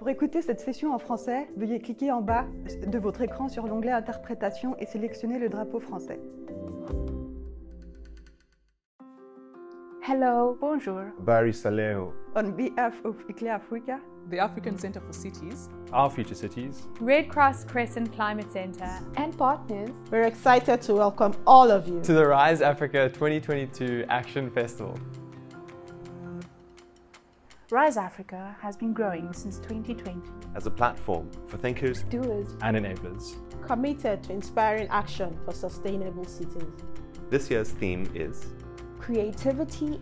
Pour écouter cette session en français, veuillez cliquer en bas de votre écran sur l'onglet Interprétation et sélectionner le drapeau français. Hello, bonjour. Barry Saleho. On behalf of ICLEI Africa, the African Centre for Cities, Our Future Cities, Red Cross Crescent Climate Centre, and partners, we're excited to welcome all of you to the Rise Africa 2022 Action Festival. Rise Africa has been growing since 2020 as a platform for thinkers, doers, and enablers, committed to inspiring action for sustainable cities. This year's theme is creativity.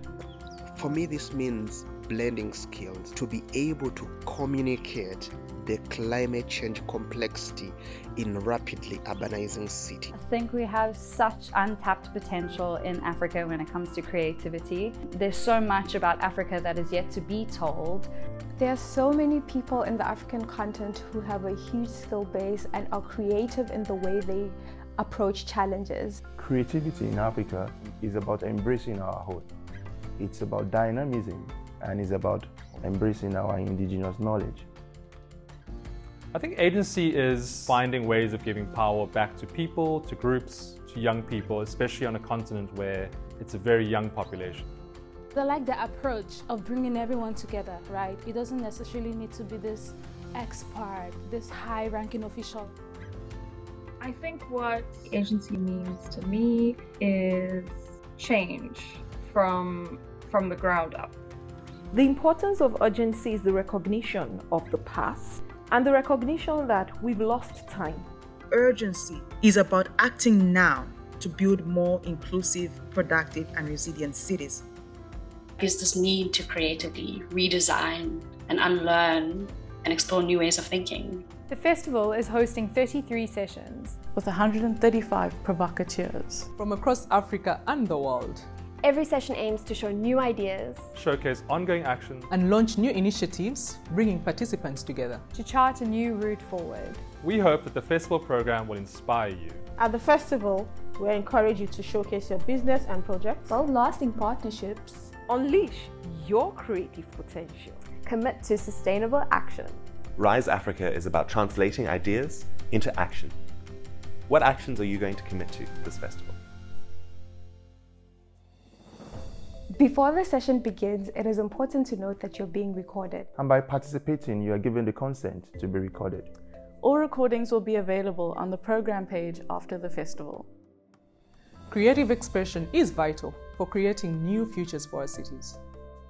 For me, this means blending skills to be able to communicate the climate change complexity in rapidly urbanizing cities. I think we have such untapped potential in Africa when it comes to creativity. There's so much about Africa that is yet to be told. There are so many people in the African continent who have a huge skill base and are creative in the way they approach challenges. Creativity in Africa is about embracing our own. It's about dynamism and it's about embracing our indigenous knowledge. I think agency is finding ways of giving power back to people, to groups, to young people, especially on a continent where it's a very young population. I like the approach of bringing everyone together, right? It doesn't necessarily need to be this expert, this high-ranking official. I think what agency means to me is change from the ground up. The importance of urgency is the recognition of the past and the recognition that we've lost time. Urgency is about acting now to build more inclusive, productive, and resilient cities. There's this need to creatively redesign and unlearn and explore new ways of thinking. The festival is hosting 33 sessions with 135 provocateurs from across Africa and the world. Every session aims to show new ideas, showcase ongoing action, and launch new initiatives, bringing participants together to chart a new route forward. We hope that the festival program will inspire you. At the festival, we encourage you to showcase your business and projects, build lasting partnerships, unleash your creative potential, commit to sustainable action. Rise Africa is about translating ideas into action. What actions are you going to commit to this festival? Before the session begins, it is important to note that you're being recorded. And by participating, you are given the consent to be recorded. All recordings will be available on the program page after the festival. Creative expression is vital for creating new futures for our cities.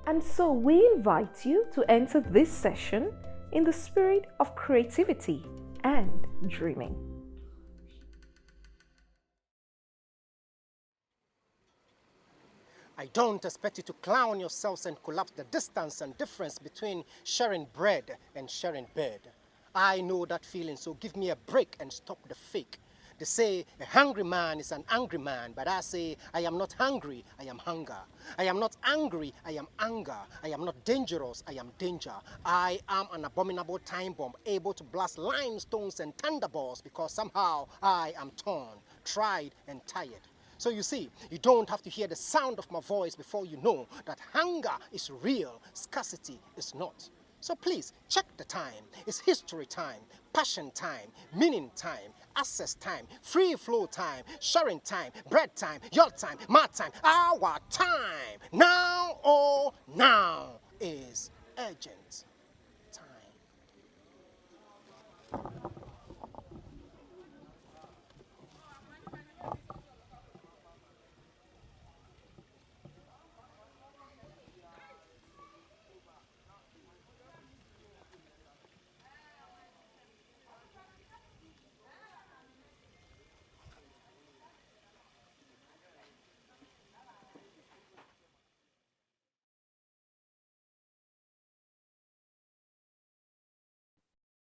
And so we invite you to enter this session in the spirit of creativity and dreaming. I don't expect you to clown yourselves and collapse the distance and difference between sharing bread and sharing bed. I know that feeling, so give me a break and stop the fake. They say a hungry man is an angry man, but I say I am not hungry, I am hunger. I am not angry, I am anger. I am not dangerous, I am danger. I am an abominable time bomb, able to blast limestones and thunderbolts because somehow I am torn, tried and tired. So you see, you don't have to hear the sound of my voice before you know that hunger is real, scarcity is not. So please, check the time. It's history time, passion time, meaning time, access time, free flow time, sharing time, bread time, your time, my time, our time. Now, oh, now is urgent time.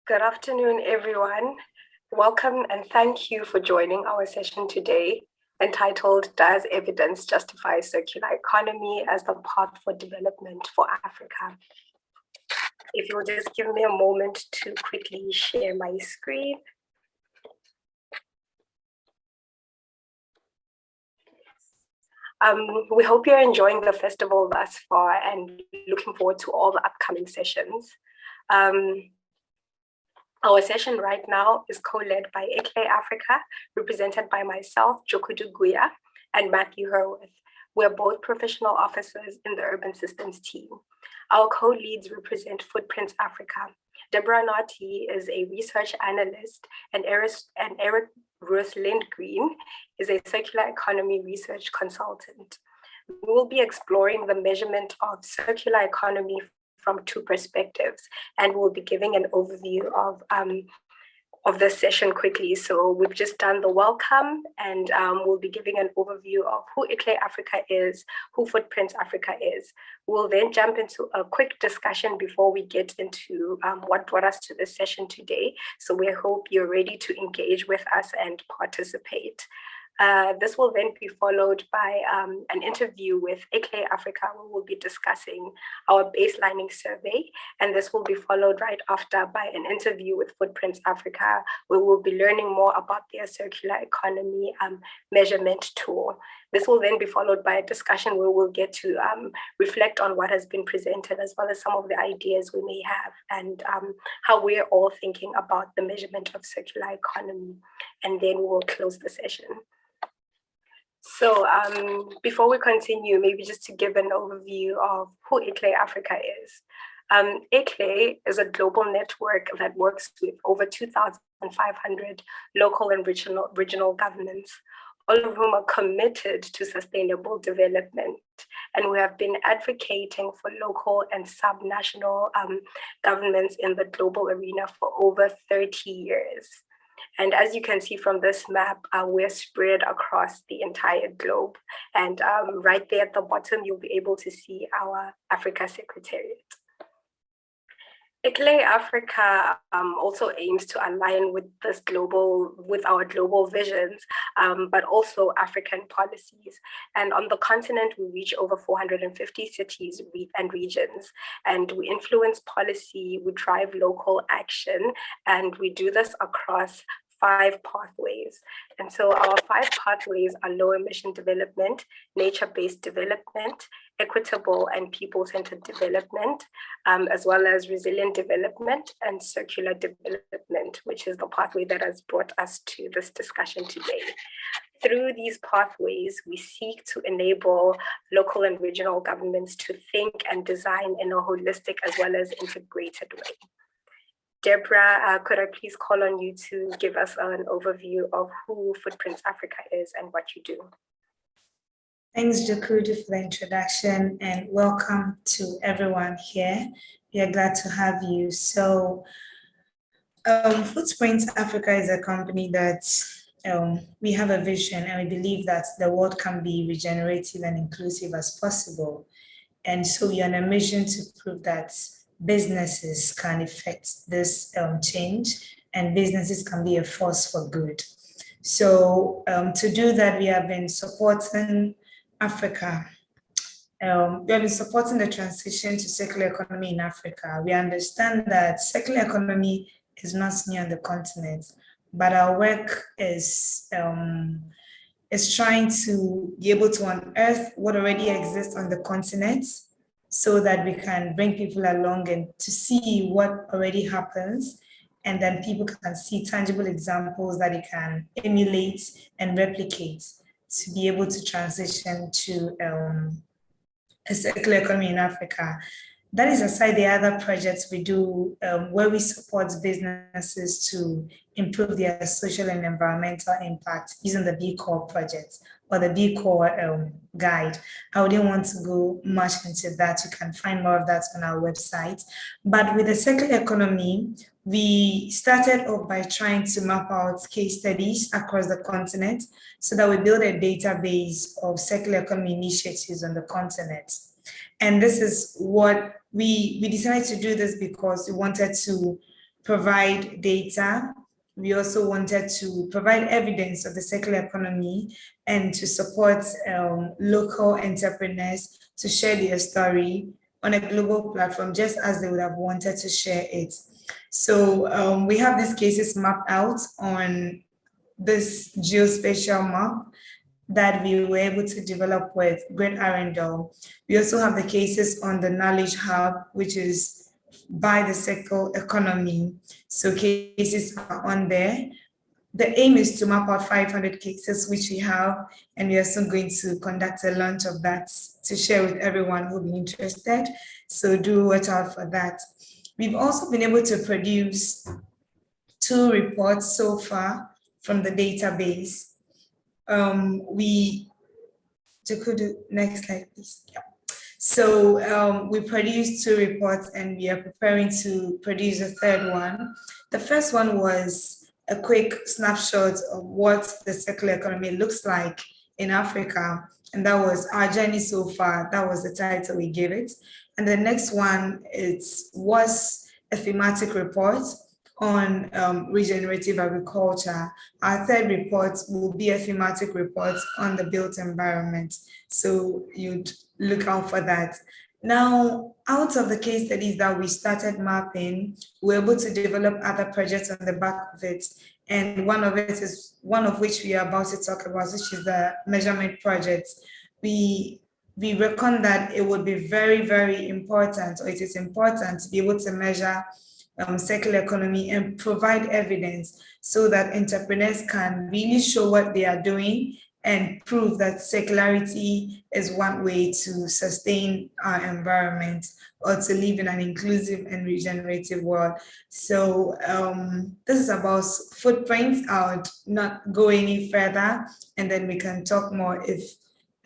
Good afternoon, everyone. Welcome and thank you for joining our session today, entitled Does Evidence Justify Circular Economy as the Path for Development for Africa? If you'll just give me a moment to quickly share my screen. We hope you're enjoying the festival thus far and looking forward to all the upcoming sessions. Our session right now is co-led by ICLEI Africa, represented by myself, Jokudu Guya, and Matthew Hurwith. We're both professional officers in the Urban Systems team. Our co-leads represent Footprints Africa. Deborah Naughty is a research analyst, and Eric Ruth Lindgreen is a circular economy research consultant. We will be exploring the measurement of circular economy from two perspectives, and we'll be giving an overview of the session quickly. So we've just done the welcome, and we'll be giving an overview of who ICLEI Africa is, who Footprints Africa is. We'll then jump into a quick discussion before we get into what brought us to this session today. So we hope you're ready to engage with us and participate. This will then be followed by an interview with ICLEI Africa, where we'll be discussing our baselining survey. And this will be followed right after by an interview with Footprints Africa, where we'll be learning more about their circular economy measurement tool. This will then be followed by a discussion where we'll get to reflect on what has been presented, as well as some of the ideas we may have, and how we're all thinking about the measurement of circular economy. And then we'll close the session. So before we continue, maybe just to give an overview of who ICLEI Africa is. ICLEI is a global network that works with over 2,500 local and regional governments, all of whom are committed to sustainable development. And we have been advocating for local and subnational governments in the global arena for over 30 years. And as you can see from this map, we're spread across the entire globe. And right there at the bottom, you'll be able to see our Africa Secretariat. ICLEI Africa also aims to align with our global visions, but also African policies. And on the continent, we reach over 450 cities and regions, and we influence policy, we drive local action, and we do this across 5 pathways. And so our 5 pathways are low emission development, nature-based development, equitable and people-centered development, as well as resilient development and circular development, which is the pathway that has brought us to this discussion today. Through these pathways, we seek to enable local and regional governments to think and design in a holistic as well as integrated way. Deborah, could I please call on you to give us an overview of who Footprints Africa is and what you do? Thanks, Jokudu, for the introduction, and welcome to everyone here. We are glad to have you. So, Footprints Africa is a company that we have a vision, and we believe that the world can be regenerative and inclusive as possible. And so we are on a mission to prove that businesses can effect this change, and businesses can be a force for good. So to do that, we have been supporting Africa. We have been supporting the transition to circular economy in Africa. We understand that circular economy is not new on the continent, but our work is trying to be able to unearth what already exists on the continent, so that we can bring people along and to see what already happens, and then people can see tangible examples that they can emulate and replicate to be able to transition to a circular economy in Africa. That is aside the other projects we do where we support businesses to improve their social and environmental impact using the B Corp project or the B Corp guide. I wouldn't want to go much into that. You can find more of that on our website. But with the circular economy, we started off by trying to map out case studies across the continent so that we build a database of circular economy initiatives on the continent. And this is what we decided to do this because we wanted to provide data. We also wanted to provide evidence of the circular economy and to support local entrepreneurs to share their story on a global platform, just as they would have wanted to share it. So we have these cases mapped out on this geospatial map that we were able to develop with Great Arundel. We also have the cases on the Knowledge Hub, which is by the circle economy. So cases are on there. The aim is to map out 500 cases, which we have, and we are soon going to conduct a launch of that to share with everyone who will be interested. So do watch out for that. We've also been able to produce 2 reports so far from the database. Next slide, please. Yeah. So we produced 2 reports and we are preparing to produce a 3rd one. The first one was a quick snapshot of what the circular economy looks like in Africa. And that was our journey so far. That was the title we gave it. And the next one was a thematic report on regenerative agriculture. Our 3rd report will be a thematic report on the built environment. So you'd look out for that. Now, out of the case studies that we started mapping, we were able to develop other projects on the back of it. And one of which we are about to talk about, which is the measurement project. We reckon that it would be very, very important, or it is important to be able to measure circular economy and provide evidence so that entrepreneurs can really show what they are doing and prove that circularity is one way to sustain our environment or to live in an inclusive and regenerative world. So this is about footprints. I would not go any further, and then we can talk more if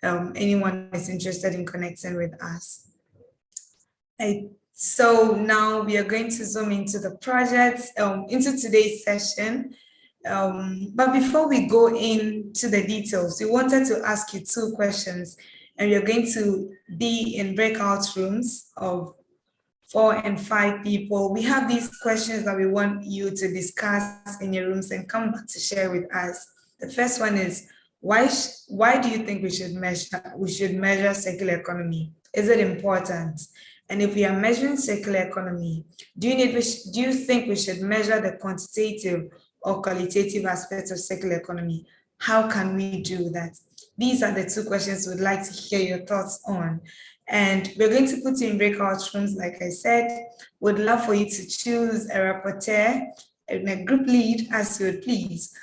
anyone is interested in connecting with us. So now we are going to zoom into the project, into today's session. But before we go into the details, we wanted to ask you 2 questions, and you're going to be in breakout rooms of 4 and 5 people. We have these questions that we want you to discuss in your rooms and come back to share with us. The first one is, why do you think we should measure circular economy? Is it important? And if we are measuring circular economy, do you think we should measure the quantitative or qualitative aspects of circular economy? How can we do that? These are the 2 questions we'd like to hear your thoughts on. And we're going to put you in breakout rooms, like I said. We'd love for you to choose a rapporteur and a group lead, as you would please,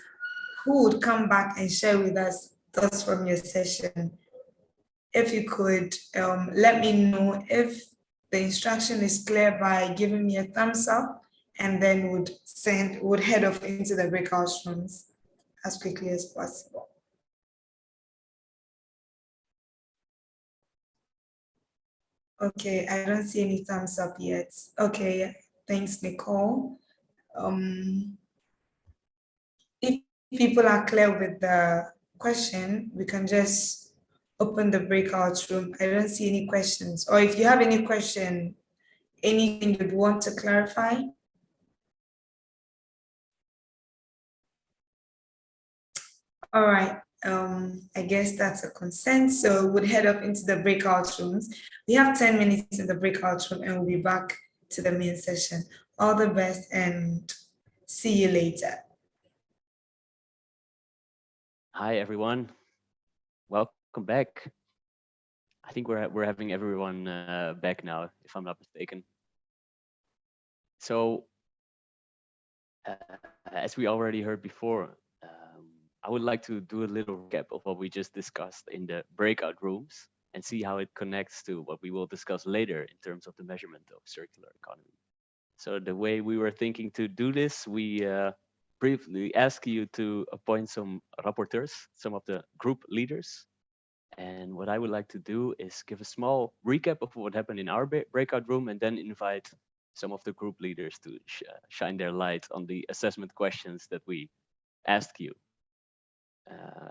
who would come back and share with us thoughts from your session. If you could let me know if the instruction is clear by giving me a thumbs up, and then would head off into the breakout rooms as quickly as possible. Okay, I don't see any thumbs up yet. Okay, thanks, Nicole. If people are clear with the question, we can just open the breakout room. I don't see any questions. Or if you have any question, anything you'd want to clarify? All right, I guess that's a consent. So we'll head up into the breakout rooms. We have 10 minutes in the breakout room and we'll be back to the main session. All the best and see you later. Hi, everyone. Welcome back. I think we're having everyone back now, if I'm not mistaken. So, as we already heard before, I would like to do a little recap of what we just discussed in the breakout rooms and see how it connects to what we will discuss later in terms of the measurement of circular economy. So the way we were thinking to do this, we briefly ask you to appoint some rapporteurs, some of the group leaders. And what I would like to do is give a small recap of what happened in our breakout room and then invite some of the group leaders to shine their light on the assessment questions that we asked you.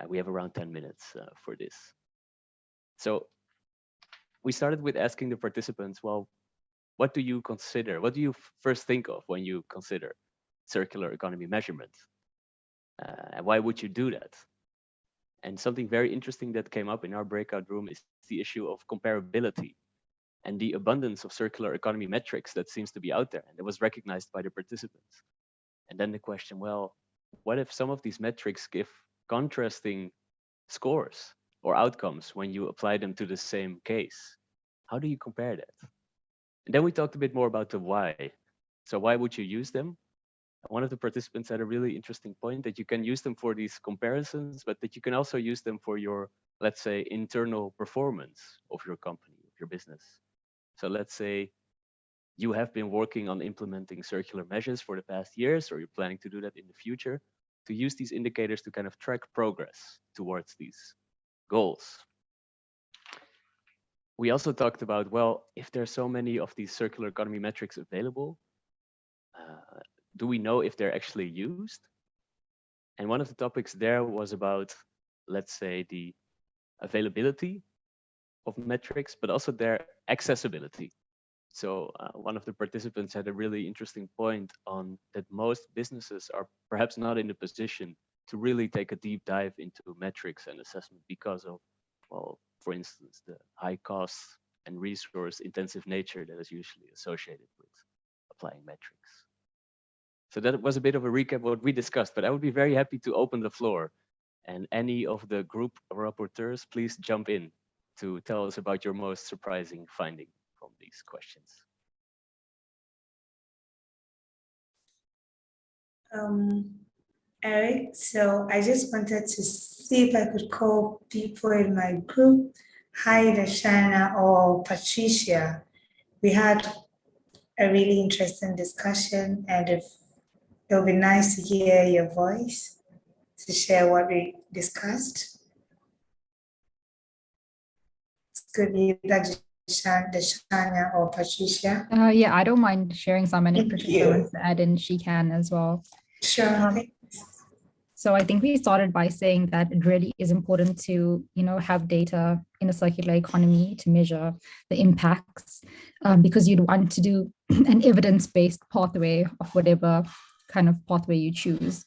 We have around 10 minutes for this. So we started with asking the participants, well, what do you consider? What do you first think of when you consider circular economy measurement? And why would you do that? And something very interesting that came up in our breakout room is the issue of comparability and the abundance of circular economy metrics that seems to be out there and that was recognized by the participants. And then the question, well, what if some of these metrics give contrasting scores or outcomes when you apply them to the same case? How do you compare that? And then we talked a bit more about the why. So why would you use them? One of the participants had a really interesting point that you can use them for these comparisons, but that you can also use them for your, let's say, internal performance of your company, of your business. So let's say you have been working on implementing circular measures for the past years, or you're planning to do that in the future, to use these indicators to kind of track progress towards these goals. We also talked about, well, if there's so many of these circular economy metrics available, do we know if they're actually used? And one of the topics there was about, let's say, the availability of metrics, but also their accessibility. So one of the participants had a really interesting point on that most businesses are perhaps not in the position to really take a deep dive into metrics and assessment because of, well, for instance, the high costs and resource intensive nature that is usually associated with applying metrics. So that was a bit of a recap of what we discussed, but I would be very happy to open the floor. And any of the group rapporteurs, please jump in to tell us about your most surprising finding from these questions. Eric, so I just wanted to see if I could call people in my group. Hi, Dashana or Patricia. We had a really interesting discussion, and if it would be nice to hear your voice to share what we discussed. It's good either Dashana or Patricia. Yeah, I don't mind sharing some, and if Patricia wants to add in, she can as well. Sure. So I think we started by saying that it really is important to, have data in a circular economy to measure the impacts, because you'd want to do an evidence-based pathway of whatever kind of pathway you choose.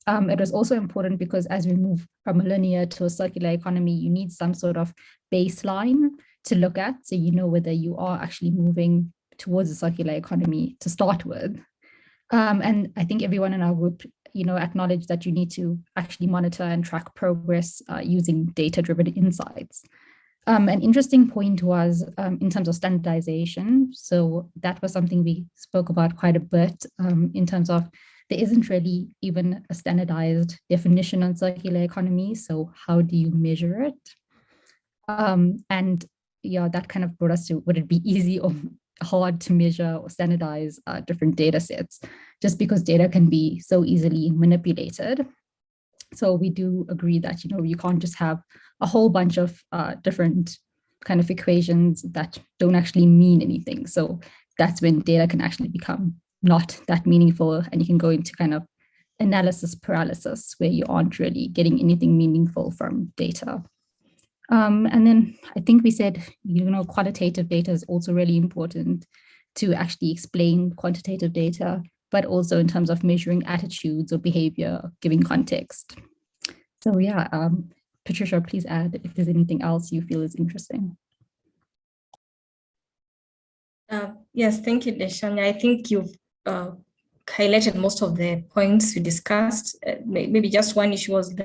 It was also important because as we move from a linear to a circular economy, you need some sort of baseline to look at, so you know whether you are actually moving towards a circular economy to start with. And I think everyone in our group, acknowledge that you need to actually monitor and track progress using data-driven insights. An interesting point was in terms of standardization. So that was something we spoke about quite a bit in terms of there isn't really even a standardized definition on circular economy. So how do you measure it? And yeah, that kind of brought us to, would it be easy or hard to measure or standardize different data sets, just because data can be so easily manipulated. So we do agree that, you can't just have a whole bunch of different kind of equations that don't actually mean anything. So that's when data can actually become not that meaningful, and you can go into kind of analysis paralysis where you aren't really getting anything meaningful from data. And then I think we said, qualitative data is also really important to actually explain quantitative data, but also in terms of measuring attitudes or behavior, giving context. So yeah, Patricia, please add if there's anything else you feel is interesting. Yes, thank you, Deshania. I think you've highlighted most of the points we discussed. Maybe just one issue was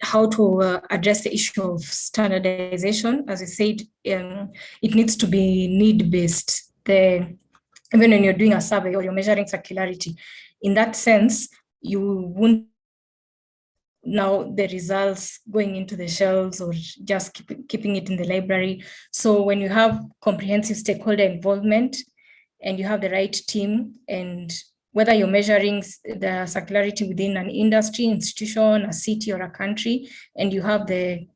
how to address the issue of standardization. As I said, it needs to be need-based. Even when you're doing a survey or you're measuring circularity, in that sense, you won't now the results going into the shelves or just keeping it in the library. So when you have comprehensive stakeholder involvement and you have the right team, and whether you're measuring the circularity within an industry, institution, a city, or a country, and you have the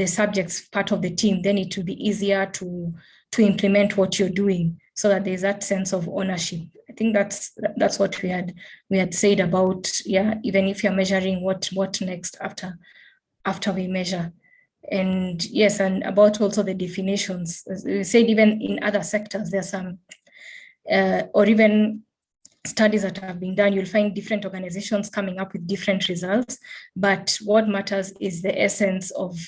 subjects part of the team, then it will be easier to implement what you're doing, so that there's that sense of ownership. I think that's what we had said about, yeah, even if you're measuring what next after we measure. And yes, and about also the definitions. As we said, even in other sectors, there's some or even studies that have been done, you'll find different organizations coming up with different results. But what matters is the essence of,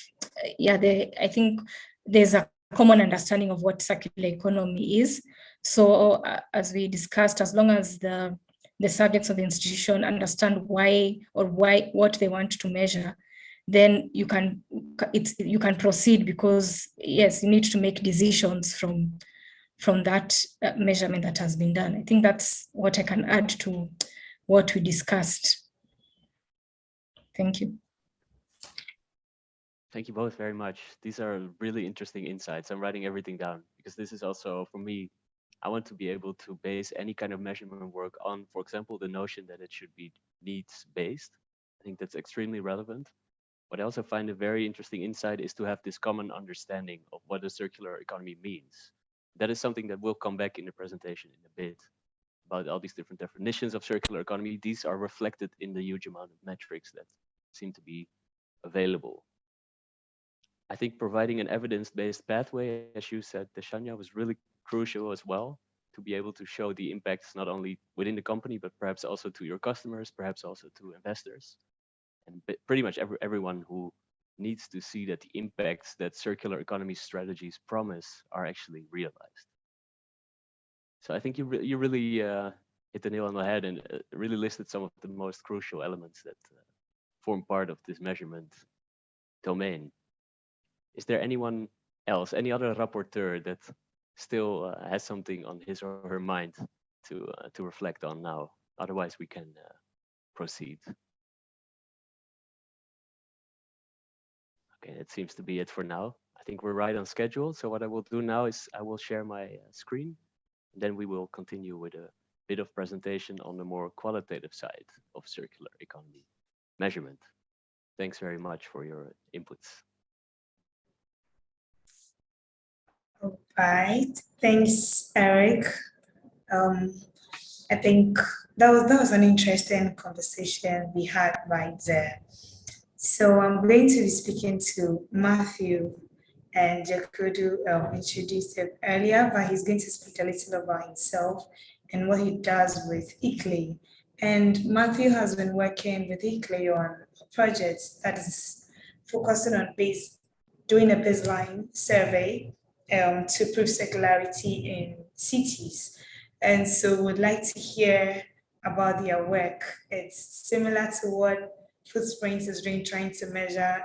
I think there's a common understanding of what circular economy is. So as we discussed, as long as the subjects of the institution understand what they want to measure, then you can proceed, because yes, you need to make decisions from from that measurement that has been done. I think that's what I can add to what we discussed. Thank you. Thank you both very much. These are really interesting insights. I'm writing everything down because this is also, for me, I want to be able to base any kind of measurement work on, for example, the notion that it should be needs-based. I think that's extremely relevant. What I also find a very interesting insight is to have this common understanding of what a circular economy means. That is something that will come back in the presentation in a bit about all these different definitions of circular economy. These are reflected in the huge amount of metrics that seem to be available. I think providing an evidence-based pathway, as you said, Deshanya, was really crucial as well, to be able to show the impacts not only within the company, but perhaps also to your customers, perhaps also to investors, and pretty much everyone who needs to see that the impacts that circular economy strategies promise are actually realized. So I think you really hit the nail on the head and really listed some of the most crucial elements that form part of this measurement domain. Is there anyone else, any other rapporteur that still has something on his or her mind to reflect on now? Otherwise, we can proceed. Okay, it seems to be it for now. I think we're right on schedule. So what I will do now is I will share my screen. And then we will continue with a bit of presentation on the more qualitative side of circular economy measurement. Thanks very much for your inputs. All right, thanks, Eric. I think that was an interesting conversation we had right there. So I'm going to be speaking to Matthew, and Jakudu introduced him earlier, but he's going to speak a little about himself and what he does with ICLEI. And Matthew has been working with ICLEI on a project that is focusing on doing a baseline survey to prove circularity in cities. And so we'd like to hear about their work. It's similar to what Footprints is doing, trying to measure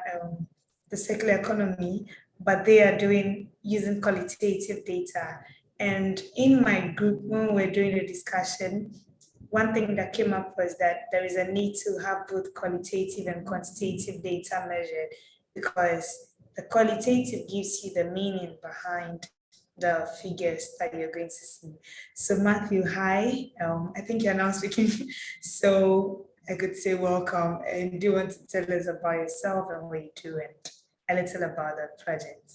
the circular economy, but they are doing using qualitative data. And in my group, when we're doing the discussion, one thing that came up was that there is a need to have both qualitative and quantitative data measured, because the qualitative gives you the meaning behind the figures that you're going to see. So Matthew, hi. I think you're now speaking, so I could say welcome. And do you want to tell us about yourself and what you do and a little about the project?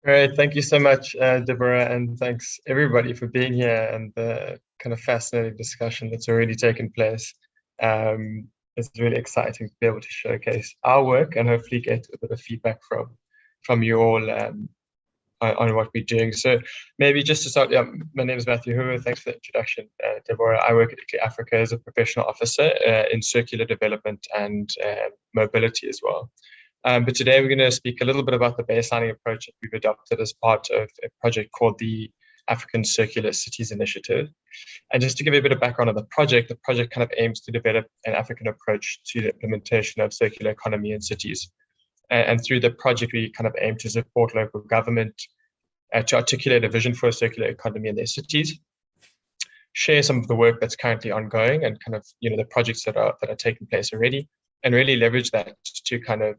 Great, thank you so much, Deborah, and thanks everybody for being here and the kind of fascinating discussion that's already taken place. It's really exciting to be able to showcase our work and hopefully get a bit of feedback from you all on what we're doing. So maybe just to start, my name is Matthew Hoover. Thanks for the introduction, Deborah. I work at ICLEI Africa as a professional officer in circular development and mobility as well. But today we're going to speak a little bit about the baselining approach that we've adopted as part of a project called the African Circular Cities Initiative. And just to give you a bit of background on the project kind of aims to develop an African approach to the implementation of circular economy in cities. And through the project, we kind of aim to support local government to articulate a vision for a circular economy in their cities, share some of the work that's currently ongoing and kind of, the projects that are taking place already, and really leverage that to kind of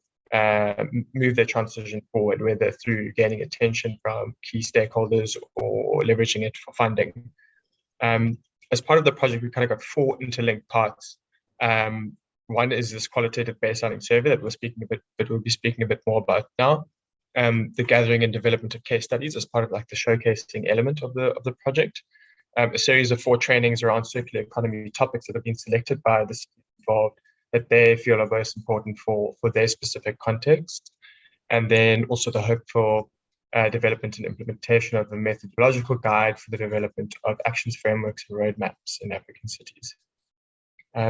move their transition forward, whether through gaining attention from key stakeholders or leveraging it for funding. As part of the project, we kind of got 4 interlinked parts. One is this qualitative baselining survey that we'll be speaking a bit more about now. The gathering and development of case studies as part of like the showcasing element of the project. A series of 4 trainings around circular economy topics that have been selected by the cities involved that they feel are most important for their specific context. And then also the hope for development and implementation of a methodological guide for the development of actions frameworks and roadmaps in African cities.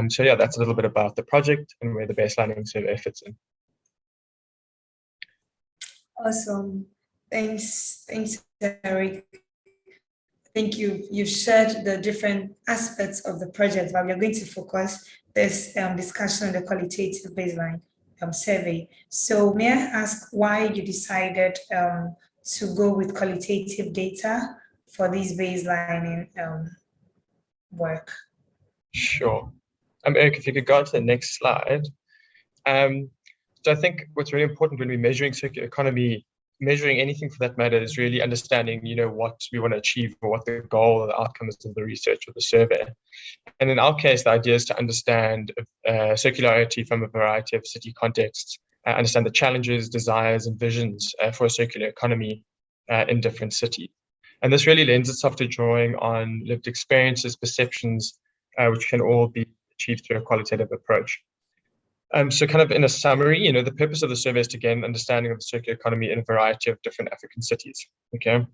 So yeah, that's a little bit about the project and where the baselining survey fits in. Awesome. Thanks, Eric. I think you've shared the different aspects of the project, but we're going to focus this discussion on the qualitative baseline survey. So may I ask why you decided to go with qualitative data for these baselining work? Sure. Eric, if you could go on to the next slide. So I think what's really important when we're measuring circular economy, measuring anything for that matter, is really understanding, what we want to achieve or what the goal or the outcome is of the research or the survey. And in our case, the idea is to understand circularity from a variety of city contexts, understand the challenges, desires, and visions for a circular economy in different cities. And this really lends itself to drawing on lived experiences, perceptions, which can all be achieved through a qualitative approach. So kind of in a summary, the purpose of the survey is to gain an understanding of the circular economy in a variety of different African cities, okay?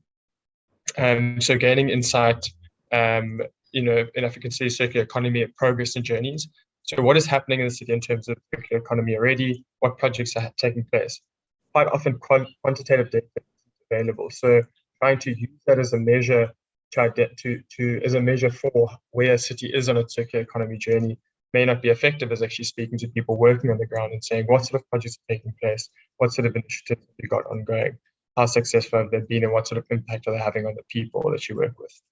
So gaining insight, in African cities, circular economy, progress and journeys. So what is happening in the city in terms of circular economy already? What projects are taking place? Quite often quantitative data is available. So trying to use that as a measure as a measure for where a city is on its circular economy journey may not be effective as actually speaking to people working on the ground and saying, what sort of projects are taking place? What sort of initiatives have you got ongoing? How successful have they been, and what sort of impact are they having on the people that you work with?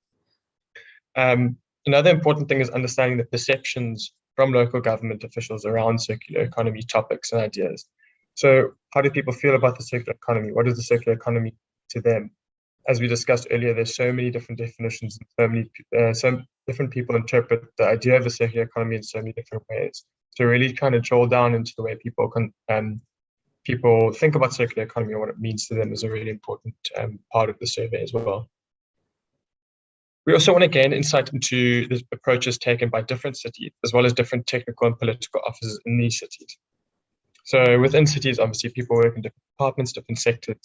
Another important thing is understanding the perceptions from local government officials around circular economy topics and ideas. So how do people feel about the circular economy? What is the circular economy to them? As we discussed earlier, there's so many different definitions, and so different people interpret the idea of a circular economy in so many different ways. So really kind of drill down into the way people think about circular economy and what it means to them is a really important part of the survey as well. We also want to gain insight into the approaches taken by different cities, as well as different technical and political offices in these cities. So within cities, obviously, people work in different departments, different sectors.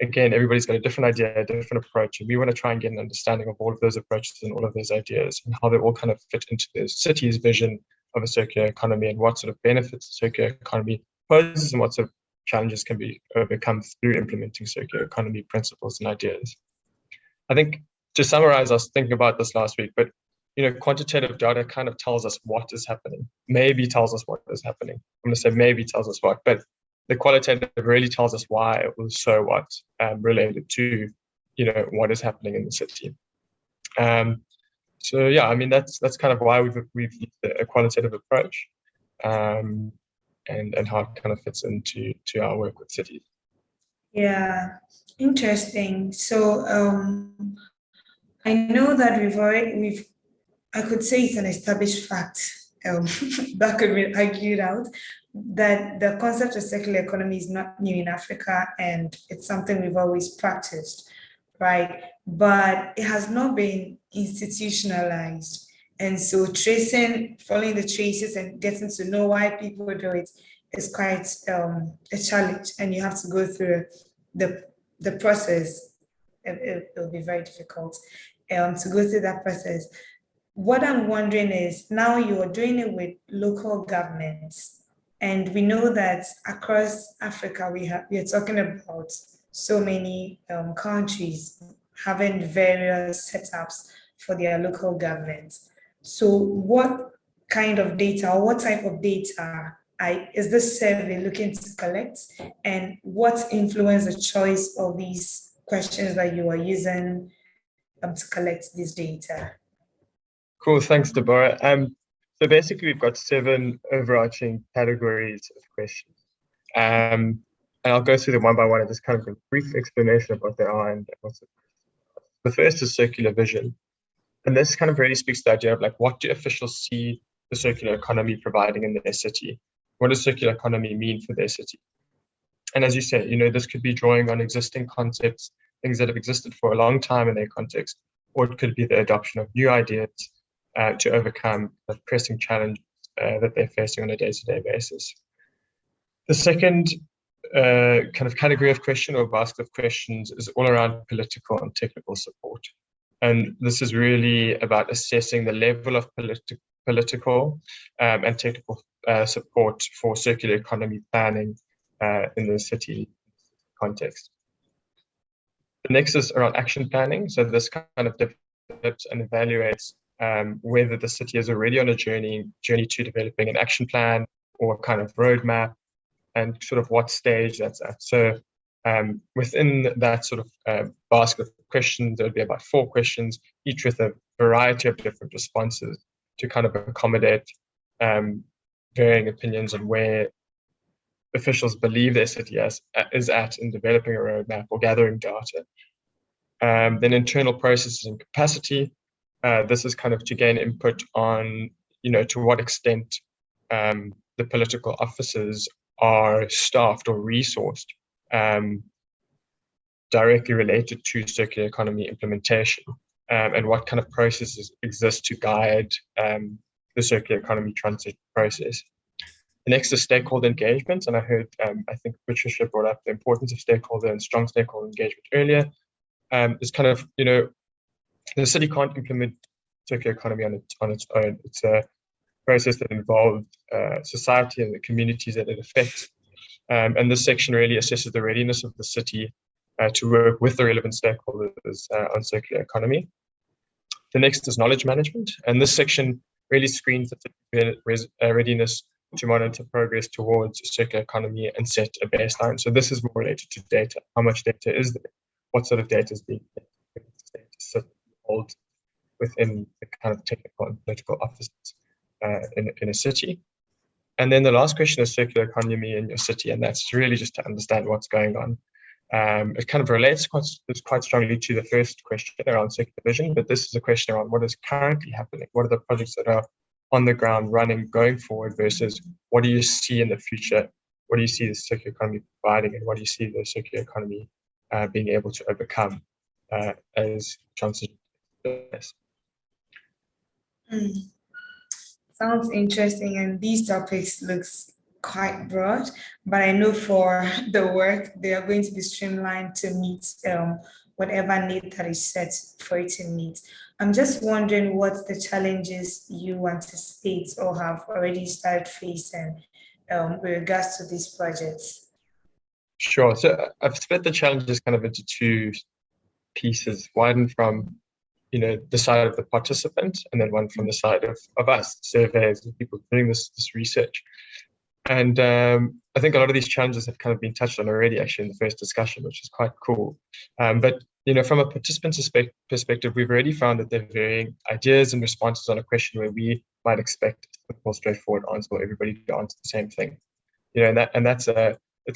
Again, everybody's got a different idea, a different approach, and we want to try and get an understanding of all of those approaches and all of those ideas and how they all kind of fit into the city's vision of a circular economy and what sort of benefits the circular economy poses and what sort of challenges can be overcome through implementing circular economy principles and ideas. I think to summarize, I was thinking about this last week, but quantitative data kind of tells us what is happening, maybe tells us what is happening. I'm going to say maybe tells us what, but the qualitative really tells us why it was so what related to, what is happening in the city. So yeah, I mean, that's kind of why we've used a qualitative approach and how it kind of fits into our work with cities. Yeah, interesting. So I know that I could say it's an established fact that could be argued out, that the concept of circular economy is not new in Africa and it's something we've always practiced, right? But it has not been institutionalized. And so following the traces and getting to know why people do it is quite a challenge, and you have to go through the process. It'll be very difficult to go through that process. What I'm wondering is, now you are doing it with local governments, and we know that across Africa we are talking about so many countries having various setups for their local governments. So what kind of data, or what type of data is this survey looking to collect, and what influenced the choice of these questions that you are using to collect this data? Cool, thanks, Deborah. So basically, we've got 7 overarching categories of questions. And I'll go through them one by one and just kind of a brief explanation of what they are and what's it. The first is circular vision. And this kind of really speaks to the idea of what do officials see the circular economy providing in their city? What does circular economy mean for their city? And as you say, this could be drawing on existing concepts, things that have existed for a long time in their context, or it could be the adoption of new ideas to overcome the pressing challenges that they're facing on a day-to-day basis. The second kind of category of question or basket of questions is all around political and technical support. And this is really about assessing the level of political and technical support for circular economy planning in the city context. The next is around action planning. So this kind of develops and evaluates whether the city is already on a journey to developing an action plan or kind of roadmap, and sort of what stage that's at. So Within that sort of basket of questions, there would be about 4 questions, each with a variety of different responses to kind of accommodate varying opinions on where officials believe their city is at in developing a roadmap or gathering data. Then internal processes and capacity. This is kind of to gain input on, to what extent the political offices are staffed or resourced directly related to circular economy implementation, and what kind of processes exist to guide the circular economy transition process. The next is stakeholder engagement, and I heard, I think Patricia brought up the importance of stakeholder and strong stakeholder engagement earlier. It's kind of, the city can't implement circular economy on its own. It's a process that involves society and the communities that it affects. And this section really assesses the readiness of the city to work with the relevant stakeholders on circular economy. The next is knowledge management, and this section really screens the readiness to monitor progress towards a circular economy and set a baseline. So this is more related to data. How much data is there? What sort of data is being held within the kind of technical and political offices in a city? And then the last question is circular economy in your city, and that's really just to understand what's going on. It kind of relates quite strongly to the first question around circular vision, but this is a question around what is currently happening. What are the projects that are on the ground running going forward versus what do you see in the future? What do you see the circular economy providing, and what do you see the circular economy being able to overcome as transition? Sounds interesting, and these topics looks quite broad, but I know for the work they are going to be streamlined to meet whatever need that is set for it to meet. I'm just wondering what the challenges you anticipate or have already started facing with regards to these projects. Sure. So I've split the challenges kind of into 2 pieces. One from the side of the participants, and then one from the side of us, surveys and people doing this research. And I think a lot of these challenges have kind of been touched on already, actually, in the first discussion, which is quite cool. But from a participant perspective, we've already found that there are varying ideas and responses on a question where we might expect a more straightforward answer or everybody to answer the same thing. It's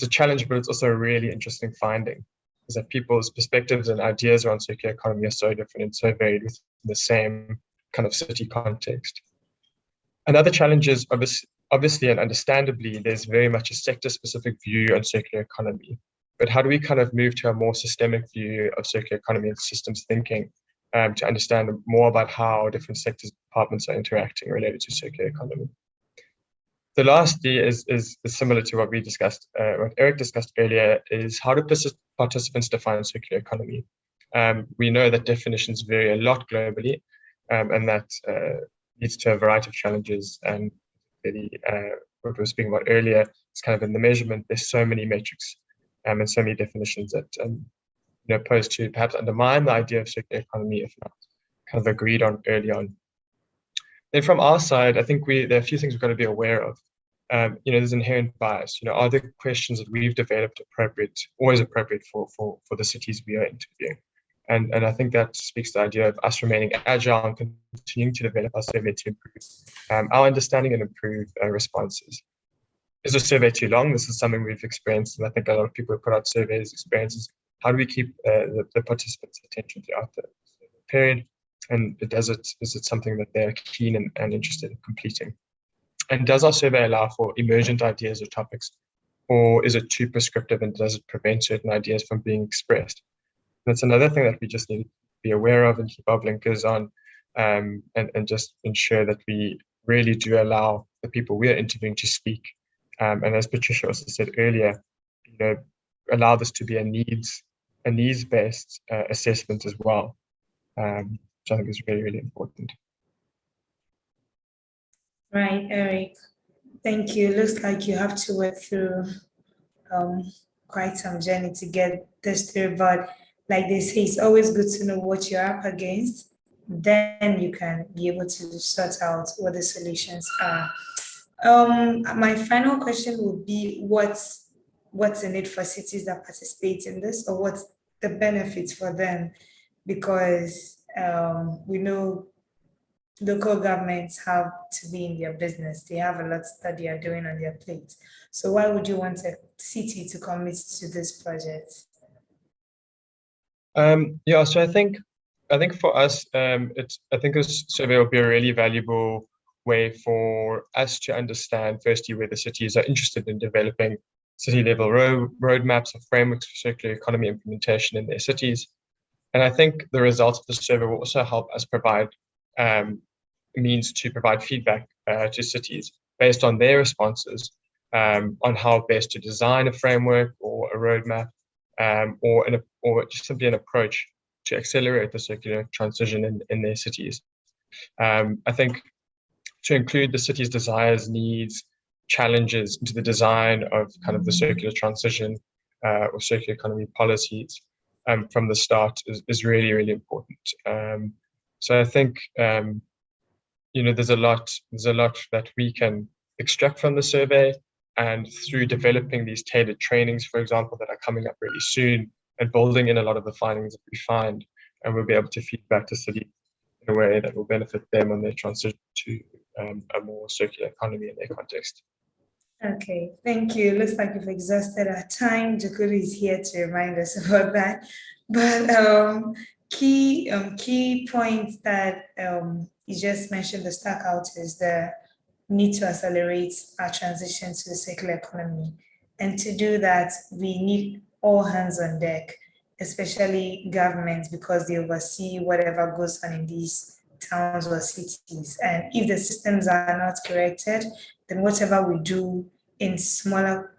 a challenge, but it's also a really interesting finding, is that people's perspectives and ideas around circular economy are so different and so varied within the same kind of city context. Another challenge is obviously and understandably, there's very much a sector-specific view on circular economy. But how do we kind of move to a more systemic view of circular economy and systems thinking to understand more about how different sectors and departments are interacting related to circular economy? The last D is similar to what we discussed, what Eric discussed earlier, is how do participants define circular economy? We know that definitions vary a lot globally, and that leads to a variety of challenges. And what we were speaking about earlier is kind of in the measurement, there's so many metrics and so many definitions that pose to perhaps undermine the idea of circular economy if not kind of agreed on early on. Then from our side, I think there are a few things we've got to be aware of. There's inherent bias. Are the questions that we've developed always appropriate for the cities we are interviewing? And I think that speaks to the idea of us remaining agile and continuing to develop our survey to improve our understanding and improve responses. Is the survey too long? This is something we've experienced, and I think a lot of people who put out surveys experiences. How do we keep the participants' attention throughout the period? And is it something that they're keen and interested in completing? And does our survey allow for emergent ideas or topics, or is it too prescriptive and does it prevent certain ideas from being expressed? And that's another thing that we just need to be aware of and keep our blinkers on, and just ensure that we really do allow the people we are interviewing to speak. And as Patricia also said earlier, allow this to be a needs-based assessment as well, which I think is really, really important. Right, Eric. Thank you. Looks like you have to work through quite some journey to get this through, but like they say, it's always good to know what you're up against. Then you can be able to sort out what the solutions are. My final question would be, what what's in it for cities that participate in this, or what's the benefits for them? Because we know local governments have to be in their business. They have a lot that they are doing on their plate. So why would you want a city to commit to this project? Yeah, so I think for us, I think this survey will be a really valuable way for us to understand, firstly, where the cities are interested in developing city-level roadmaps or frameworks for circular economy implementation in their cities. And I think the results of the survey will also help us provide means to provide feedback to cities based on their responses on how best to design a framework or a roadmap, or just simply an approach to accelerate the circular transition in their cities. I think to include the city's desires, needs, challenges into the design of kind of the circular transition or circular economy policies from the start is really, really important. So I think there's a lot that we can extract from the survey, and through developing these tailored trainings, for example, that are coming up really soon, and building in a lot of the findings that we find, and we'll be able to feed back to cities in a way that will benefit them on their transition to a more circular economy in their context. Okay, thank you. Looks like we've exhausted our time. Jukudu is here to remind us about that. But key points that you just mentioned, the stuck out, is the need to accelerate our transition to the circular economy. And to do that, we need all hands on deck, especially governments, because they oversee whatever goes on in these towns or cities. And if the systems are not corrected, then whatever we do in smaller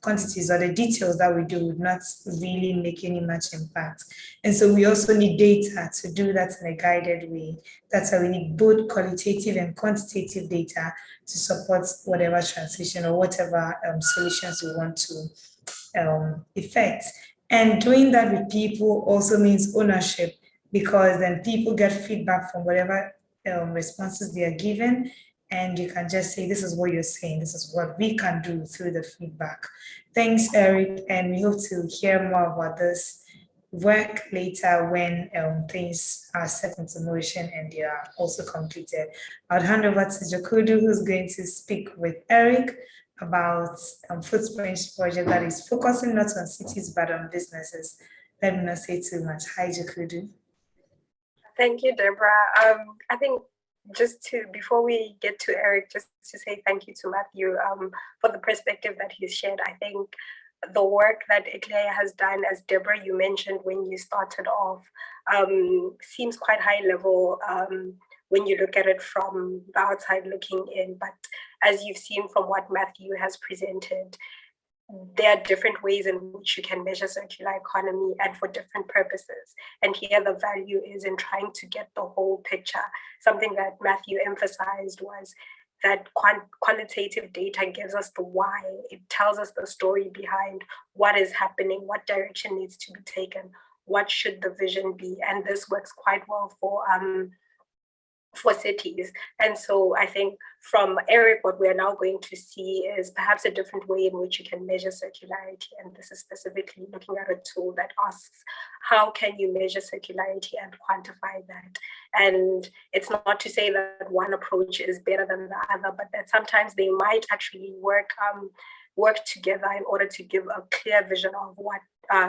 quantities, or the details that we do, would not really make any much impact. And so we also need data to do that in a guided way. That's why we need both qualitative and quantitative data to support whatever transition or whatever solutions we want to effect. And doing that with people also means ownership, because then people get feedback from whatever responses they are given, and you can just say, this is what you're saying, this is what we can do through the feedback. Thanks, Eric, and we hope to hear more about this work later when things are set into motion and they are also completed. I'll hand over to Jukudu, who's going to speak with Eric about Footprints project that is focusing not on cities but on businesses. Let me not say too much. Hi, Jukudu. Thank you, Deborah. I think before we get to Eric, just to say thank you to Matthew for the perspective that he's shared. I think the work that ICLEI has done, as Deborah, you mentioned when you started off, seems quite high level when you look at it from the outside looking in. But as you've seen from what Matthew has presented, there are different ways in which you can measure circular economy and for different purposes. And here the value is in trying to get the whole picture. Something that Matthew emphasized was that quantitative data gives us the why. It tells us the story behind what is happening, what direction needs to be taken, what should the vision be. And this works quite well for cities. And so I think from Eric, what we're now going to see is perhaps a different way in which you can measure circularity. And this is specifically looking at a tool that asks, how can you measure circularity and quantify that? And it's not to say that one approach is better than the other, but that sometimes they might actually work together in order to give a clear vision of what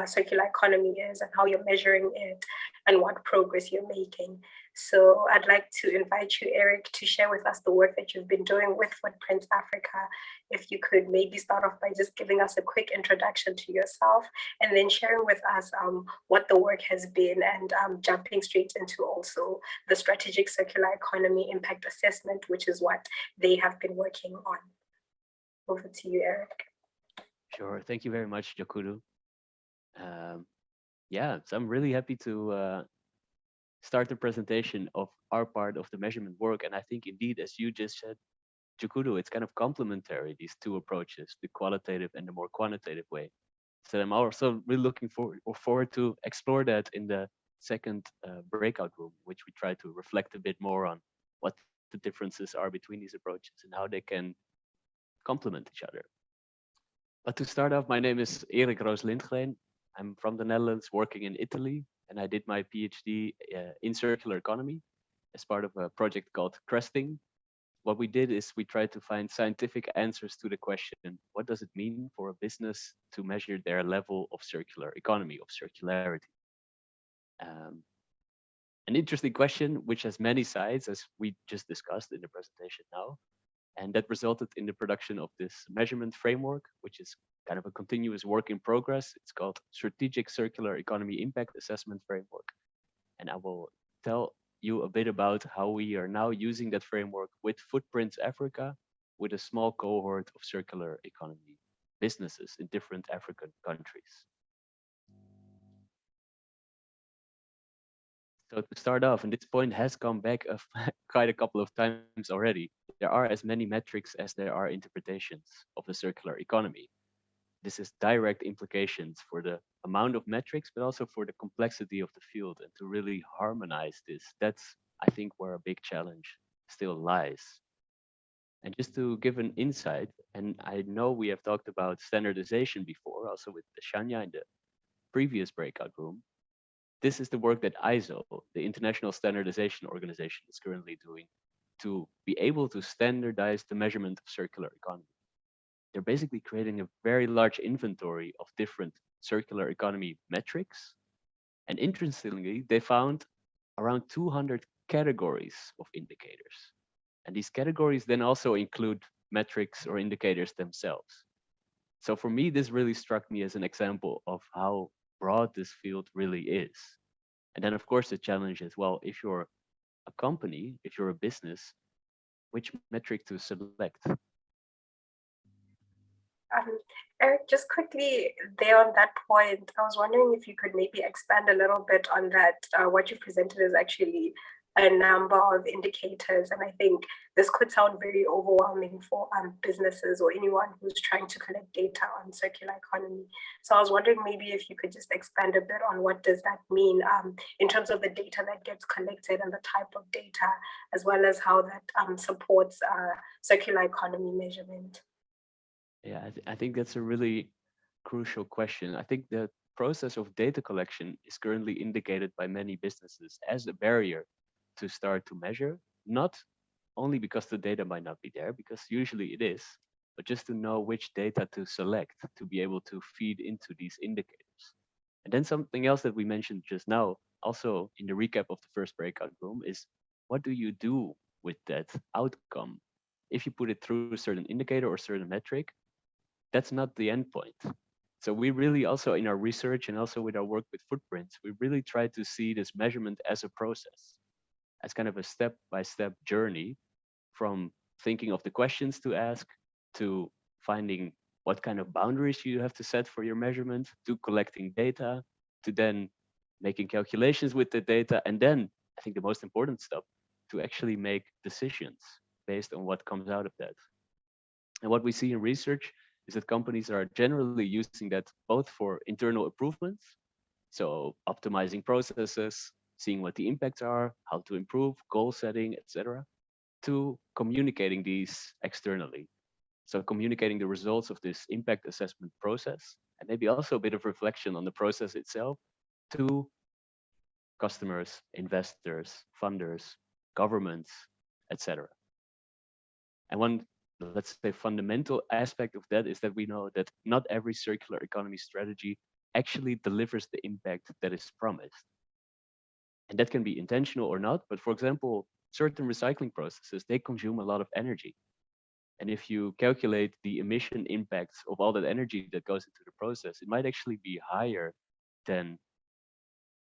circular economy is and how you're measuring it and what progress you're making. So I'd like to invite you, Eric, to share with us the work that you've been doing with Footprints Africa. If you could maybe start off by just giving us a quick introduction to yourself, and then sharing with us what the work has been, and jumping straight into also the strategic circular economy impact assessment, which is what they have been working on. Over to you, Eric. Sure. Thank you very much, Jukudu. Yeah, so I'm really happy to start the presentation of our part of the measurement work. And I think indeed, as you just said, Jukudu, it's kind of complementary, these two approaches, the qualitative and the more quantitative way. So I'm also really looking forward to explore that in the second breakout room, which we try to reflect a bit more on what the differences are between these approaches and how they can complement each other. But to start off, my name is Erik Roos Lindgren. I'm from the Netherlands, working in Italy, and I did my PhD in circular economy as part of a project called Cresting. What we did is we tried to find scientific answers to the question, what does it mean for a business to measure their level of circular economy, of circularity? An interesting question, which has many sides, as we just discussed in the presentation now. And that resulted in the production of this measurement framework, which is kind of a continuous work in progress. It's called Strategic Circular Economy Impact Assessment Framework. And I will tell you a bit about how we are now using that framework with Footprints Africa, with a small cohort of circular economy businesses in different African countries. So to start off, and this point has come back quite a couple of times already, there are as many metrics as there are interpretations of the circular economy. This has direct implications for the amount of metrics, but also for the complexity of the field, and to really harmonize this. That's, I think, where a big challenge still lies. And just to give an insight, and I know we have talked about standardization before, also with Shania in the previous breakout room. This is the work that ISO, the International Standardization Organization, is currently doing to be able to standardize the measurement of circular economy. They're basically creating a very large inventory of different circular economy metrics. And interestingly, they found around 200 categories of indicators. And these categories then also include metrics or indicators themselves. So for me, this really struck me as an example of how broad this field really is. And then of course the challenge is, well, if you're a company, if you're a business, which metric to select? Eric, just quickly there on that point, I was wondering if you could maybe expand a little bit on that. What you presented is actually a number of indicators, and I think this could sound very overwhelming for businesses or anyone who's trying to collect data on circular economy. So I was wondering maybe if you could just expand a bit on what does that mean in terms of the data that gets collected and the type of data, as well as how that supports circular economy measurement. Yeah, I think that's a really crucial question. I think the process of data collection is currently indicated by many businesses as a barrier to start to measure, not only because the data might not be there, because usually it is, but just to know which data to select to be able to feed into these indicators. And then something else that we mentioned just now, also in the recap of the first breakout room, is what do you do with that outcome? If you put it through a certain indicator or certain metric, that's not the endpoint. So we really also in our research and also with our work with Footprints, we really try to see this measurement as a process, as kind of a step-by-step journey from thinking of the questions to ask, to finding what kind of boundaries you have to set for your measurement, to collecting data, to then making calculations with the data, and then I think the most important step, to actually make decisions based on what comes out of that. And what we see in research is that companies are generally using that both for internal improvements, so optimizing processes, seeing what the impacts are, how to improve, goal setting, etc., to communicating these externally. So communicating the results of this impact assessment process, and maybe also a bit of reflection on the process itself to customers, investors, funders, governments, etc. And one, let's say, fundamental aspect of that is that we know that not every circular economy strategy actually delivers the impact that is promised. And that can be intentional or not, but for example, certain recycling processes, they consume a lot of energy. And if you calculate the emission impacts of all that energy that goes into the process, it might actually be higher than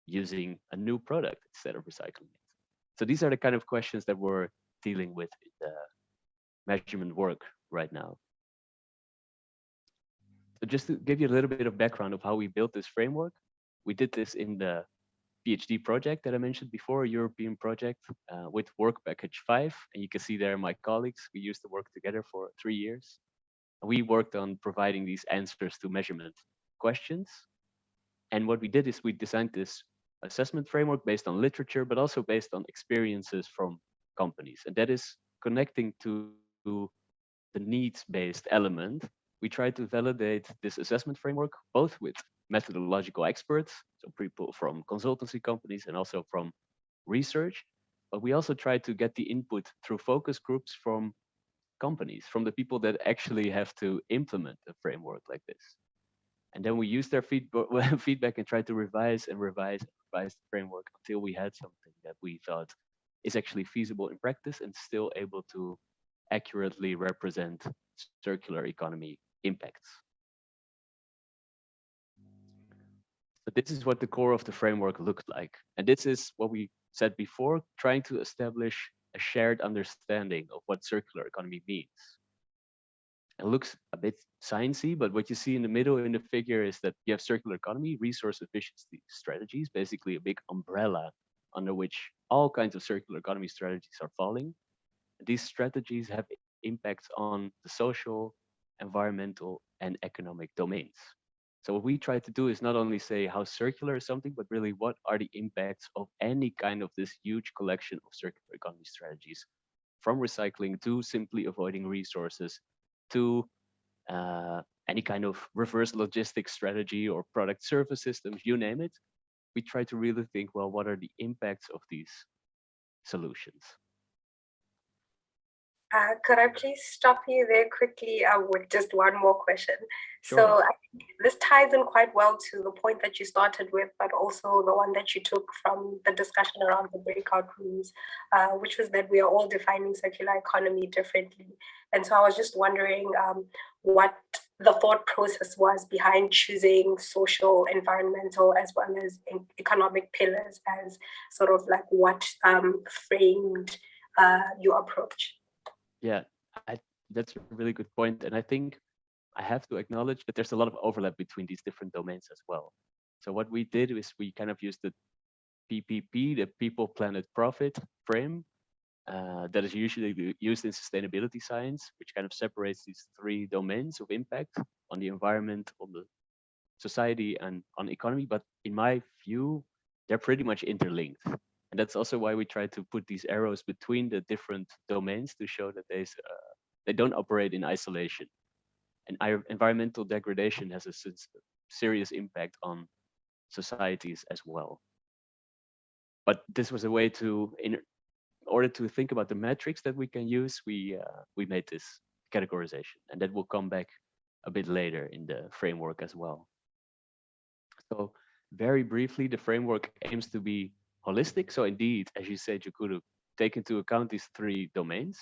using a new product instead of recycling it. So these are the kind of questions that we're dealing with in the measurement work right now. So just to give you a little bit of background of how we built this framework, we did this in the PhD project that I mentioned before, a European project with Work Package 5. And you can see there my colleagues, we used to work together for 3 years. And we worked on providing these answers to measurement questions. And what we did is we designed this assessment framework based on literature, but also based on experiences from companies. And that is connecting to the needs-based element we try to validate this assessment framework both with methodological experts, so people from consultancy companies and also from research, but we also try to get the input through focus groups from companies, from the people that actually have to implement a framework like this. And then we use their feedback and try to revise the framework until we had something that we thought is actually feasible in practice and still able to accurately represent circular economy impacts. So this is what the core of the framework looked like. And this is what we said before, trying to establish a shared understanding of what circular economy means. It looks a bit sciencey, but what you see in the middle in the figure is that you have circular economy, resource efficiency strategies, basically a big umbrella under which all kinds of circular economy strategies are falling. These strategies have impacts on the social, environmental, and economic domains. So what we try to do is not only say how circular is something, but really what are the impacts of any kind of this huge collection of circular economy strategies, from recycling to simply avoiding resources, to any kind of reverse logistics strategy or product service systems, you name it. We try to really think, well, what are the impacts of these solutions? Could I please stop you there quickly with just one more question? Sure. So I think this ties in quite well to the point that you started with, but also the one that you took from the discussion around the breakout rooms, which was that we are all defining circular economy differently. And so I was just wondering what the thought process was behind choosing social, environmental, as well as economic pillars as sort of like what framed your approach. Yeah, that's a really good point. And I think I have to acknowledge that there's a lot of overlap between these different domains as well. So what we did is we kind of used the PPP, the People, Planet, Profit frame that is usually used in sustainability science, which kind of separates these three domains of impact on the environment, on the society, and on economy. But in my view, they're pretty much interlinked. And that's also why we try to put these arrows between the different domains to show that they don't operate in isolation. And environmental degradation has a serious impact on societies as well. But this was a way to, in order to think about the metrics that we can use, we made this categorization, and that will come back a bit later in the framework as well. So very briefly, the framework aims to be holistic. So indeed, as you said, you could take into account these three domains.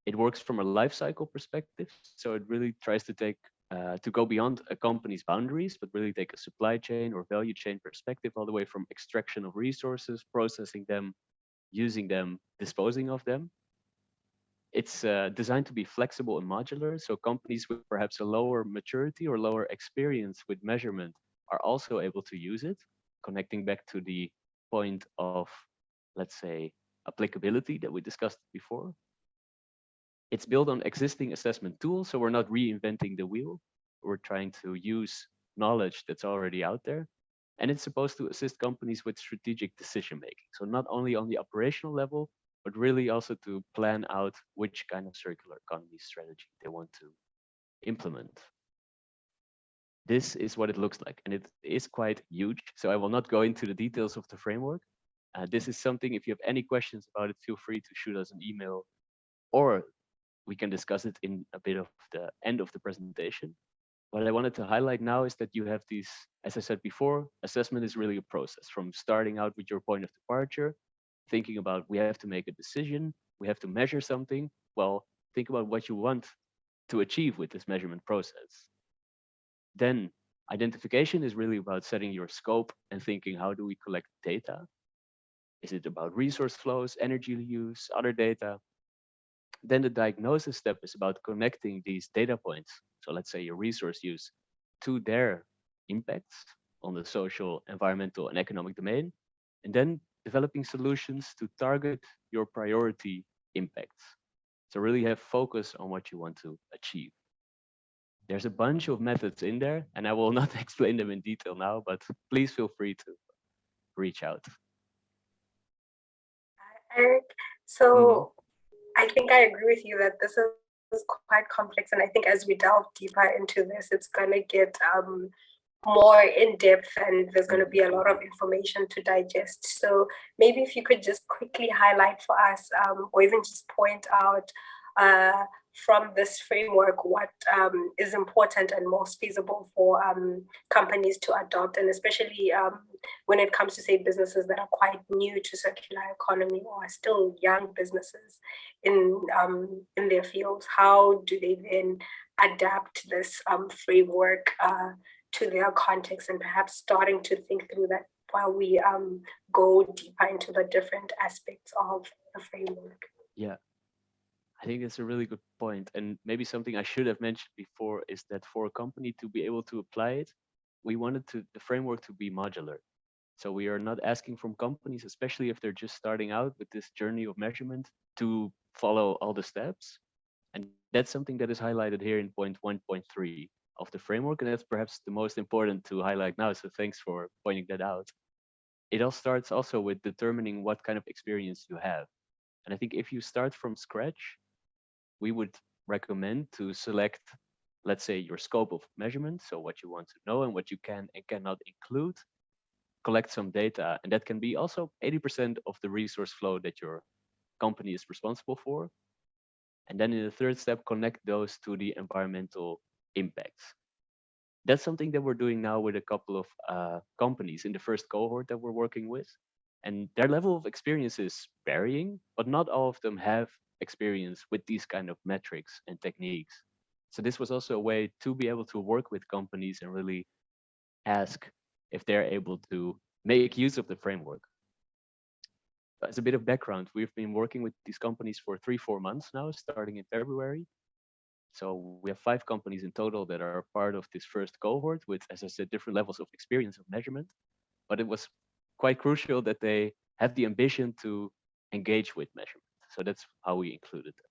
It works from a life cycle perspective. So it really tries to take to go beyond a company's boundaries, but really take a supply chain or value chain perspective all the way from extraction of resources, processing them, using them, disposing of them. It's designed to be flexible and modular. So companies with perhaps a lower maturity or lower experience with measurement are also able to use it, connecting back to the point of, let's say, applicability that we discussed before. It's built on existing assessment tools, so we're not reinventing the wheel. We're trying to use knowledge that's already out there. And it's supposed to assist companies with strategic decision making. So not only on the operational level, but really also to plan out which kind of circular economy strategy they want to implement. This is what it looks like, and it is quite huge. So I will not go into the details of the framework. This is something, if you have any questions about it, feel free to shoot us an email, or we can discuss it in a bit of the end of the presentation. What I wanted to highlight now is that you have these, as I said before, assessment is really a process from starting out with your point of departure, thinking about we have to make a decision, we have to measure something. Well, think about what you want to achieve with this measurement process. Then identification is really about setting your scope and thinking, how do we collect data? Is it about resource flows, energy use, other data? Then the diagnosis step is about connecting these data points. So let's say your resource use to their impacts on the social, environmental, and economic domain. And then developing solutions to target your priority impacts. So really have focus on what you want to achieve. There's a bunch of methods in there, and I will not explain them in detail now, but please feel free to reach out. Eric, so I think I agree with you that this is is quite complex, and I think as we delve deeper into this, it's going to get more in depth, and there's going to be a lot of information to digest. So maybe if you could just quickly highlight for us, or even just point out from this framework what is important and most feasible for companies to adopt, and especially when it comes to, say, businesses that are quite new to circular economy or are still young businesses in their fields. How do they then adapt this framework to their context, and perhaps starting to think through that while we go deeper into the different aspects of the framework? Yeah, I think that's a really good point. And maybe something I should have mentioned before is that for a company to be able to apply it, we wanted the framework to be modular. So we are not asking from companies, especially if they're just starting out with this journey of measurement, to follow all the steps. And that's something that is highlighted here in point 1.3 of the framework. And that's perhaps the most important to highlight now. So thanks for pointing that out. It all starts also with determining what kind of experience you have. And I think if you start from scratch, we would recommend to select, let's say, your scope of measurement. So what you want to know and what you can and cannot include, collect some data. And that can be also 80% of the resource flow that your company is responsible for. And then in the third step, connect those to the environmental impacts. That's something that we're doing now with a couple of companies in the first cohort that we're working with. And their level of experience is varying, but not all of them have experience with these kind of metrics and techniques. So this was also a way to be able to work with companies and really ask if they're able to make use of the framework. As a bit of background, we've been working with these companies for 3-4 months now, starting in February. So we have 5 companies in total that are part of this first cohort with, as I said, different levels of experience of measurement. But it was quite crucial that they have the ambition to engage with measurement. So that's how we included them.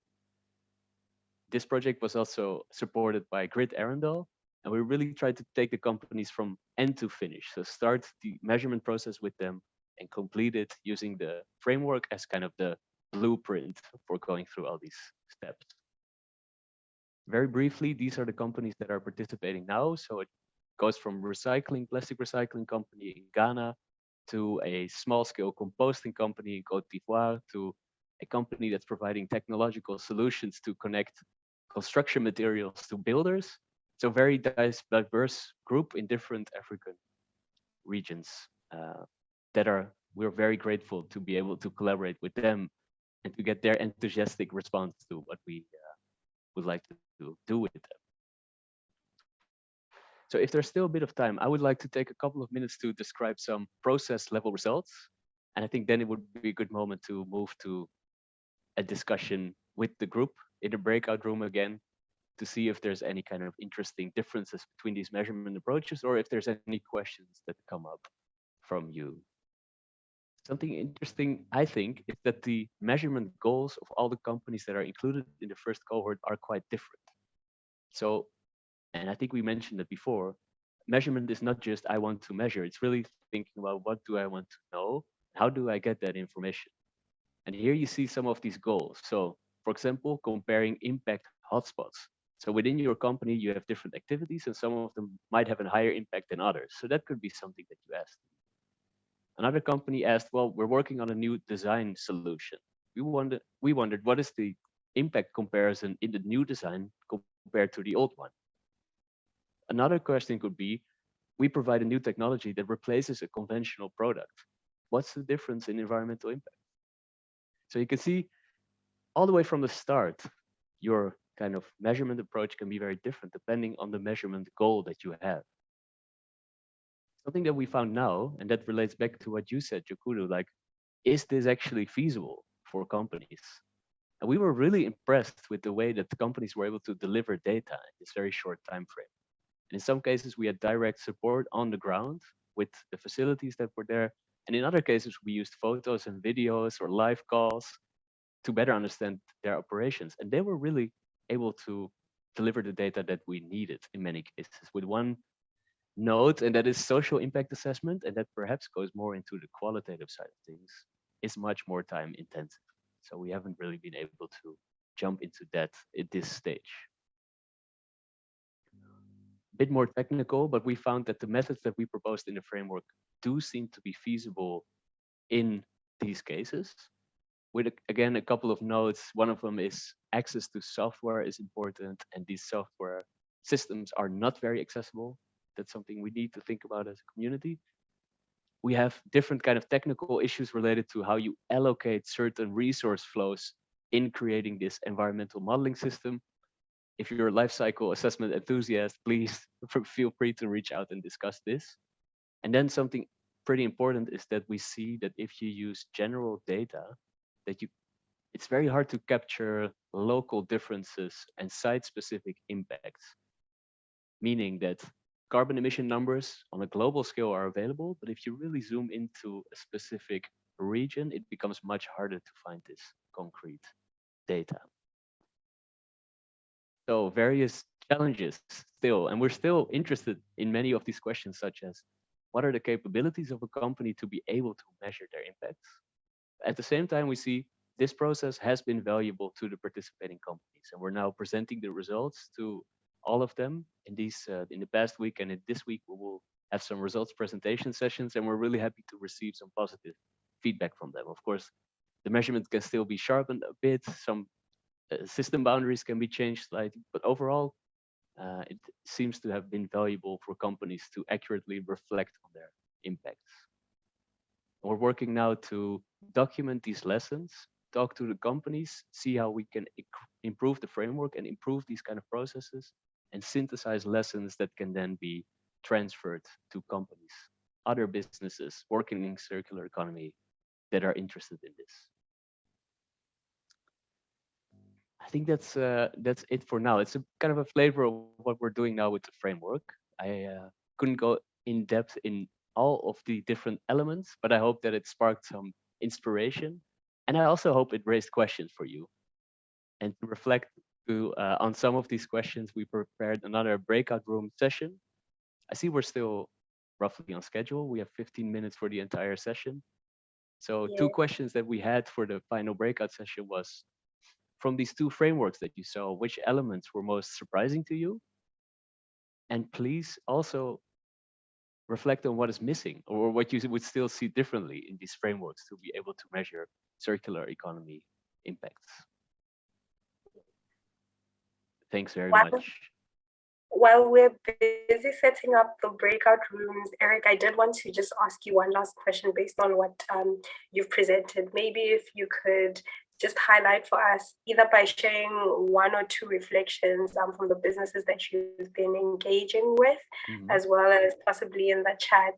This project was also supported by Grid Arundel, and we really tried to take the companies from end to finish. So start the measurement process with them and complete it using the framework as kind of the blueprint for going through all these steps. Very briefly, these are the companies that are participating now. So it goes from plastic recycling company in Ghana to a small-scale composting company in Côte d'Ivoire to a company that's providing technological solutions to connect construction materials to builders. So very diverse group in different African regions we're very grateful to be able to collaborate with them and to get their enthusiastic response to what we would like to do with them. So if there's still a bit of time, I would like to take a couple of minutes to describe some process level results. And I think then it would be a good moment to move to a discussion with the group in the breakout room again to see if there's any kind of interesting differences between these measurement approaches or if there's any questions that come up from you. Something interesting, I think, is that the measurement goals of all the companies that are included in the first cohort are quite different. So, and I think we mentioned it before, measurement is not just I want to measure, it's really thinking about what do I want to know, how do I get that information? And here you see some of these goals. So, for example, comparing impact hotspots. So within your company, you have different activities and some of them might have a higher impact than others. So that could be something that you asked. Another company asked, well, we're working on a new design solution. We wondered what is the impact comparison in the new design compared to the old one? Another question could be, we provide a new technology that replaces a conventional product. What's the difference in environmental impact? So you can see all the way from the start, your kind of measurement approach can be very different depending on the measurement goal that you have. Something that we found now, and that relates back to what you said, Jokuru, like, is this actually feasible for companies? And we were really impressed with the way that the companies were able to deliver data in this very short time frame. And in some cases, we had direct support on the ground with the facilities that were there. And in other cases, we used photos and videos or live calls to better understand their operations. And they were really able to deliver the data that we needed in many cases with one note, and that is social impact assessment, and that perhaps goes more into the qualitative side of things, is much more time intensive. So we haven't really been able to jump into that at this stage. A bit more technical, but we found that the methods that we proposed in the framework do seem to be feasible in these cases. With again a couple of notes. One of them is access to software is important, and these software systems are not very accessible. That's something we need to think about as a community. We have different kind of technical issues related to how you allocate certain resource flows in creating this environmental modeling system. If you're a life cycle assessment enthusiast, please feel free to reach out and discuss this. And then something pretty important is that we see that if you use general data, that it's very hard to capture local differences and site-specific impacts, meaning that carbon emission numbers on a global scale are available, but if you really zoom into a specific region, it becomes much harder to find this concrete data. So various challenges still, and we're still interested in many of these questions, such as what are the capabilities of a company to be able to measure their impacts? At the same time, we see this process has been valuable to the participating companies, and we're now presenting the results to all of them in the past week, and in this week we will have some results presentation sessions, and we're really happy to receive some positive feedback from them. Of course, the measurement can still be sharpened a bit, some system boundaries can be changed slightly, but overall it seems to have been valuable for companies to accurately reflect on their impacts. We're working now to document these lessons, talk to the companies, see how we can improve the framework and improve these kind of processes, and synthesize lessons that can then be transferred to companies, other businesses working in circular economy that are interested in this. I think that's it for now. It's a kind of a flavor of what we're doing now with the framework. I couldn't go in depth in all of the different elements, but I hope that it sparked some inspiration. And I also hope it raised questions for you. And to reflect on some of these questions, we prepared another breakout room session. I see we're still roughly on schedule. We have 15 minutes for the entire session. So two questions that we had for the final breakout session was, from these two frameworks that you saw, which elements were most surprising to you? And please also reflect on what is missing or what you would still see differently in these frameworks to be able to measure circular economy impacts. Thanks very much. While we're busy setting up the breakout rooms, Eric, I did want to just ask you one last question based on what you've presented. Maybe if you could just highlight for us, either by sharing one or two reflections from the businesses that you've been engaging with, as well as possibly in the chat,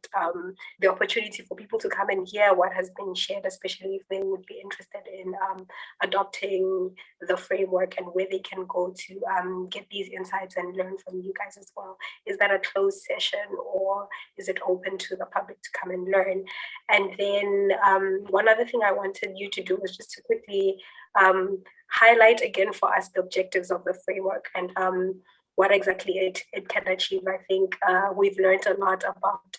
the opportunity for people to come and hear what has been shared, especially if they would be interested in adopting the framework and where they can go to get these insights and learn from you guys as well. Is that a closed session or is it open to the public to come and learn? And then one other thing I wanted you to do was just to quickly highlight again for us the objectives of the framework and what exactly it can achieve. I think we've learned a lot about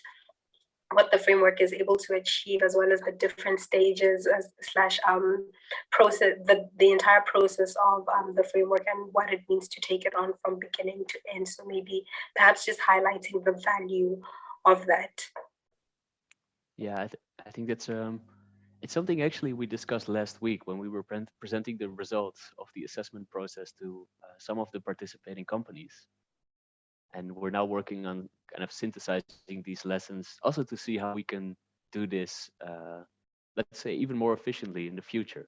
what the framework is able to achieve, as well as the different stages process, the entire process of the framework and what it means to take it on from beginning to end. So maybe perhaps just highlighting the value of that. Yeah, I think that's it's something actually we discussed last week when we were presenting the results of the assessment process to some of the participating companies. And we're now working on kind of synthesizing these lessons, also to see how we can do this, let's say, even more efficiently in the future.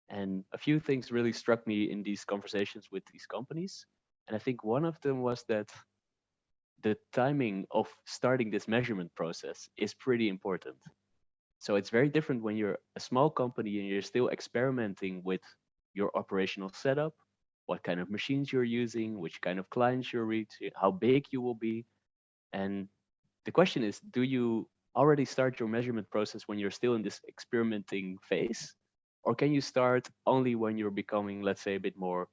And a few things really struck me in these conversations with these companies. And I think one of them was that the timing of starting this measurement process is pretty important. So it's very different when you're a small company and you're still experimenting with your operational setup, what kind of machines you're using, which kind of clients you're reaching, how big you will be. And the question is, do you already start your measurement process when you're still in this experimenting phase? Or can you start only when you're becoming, let's say, a bit more,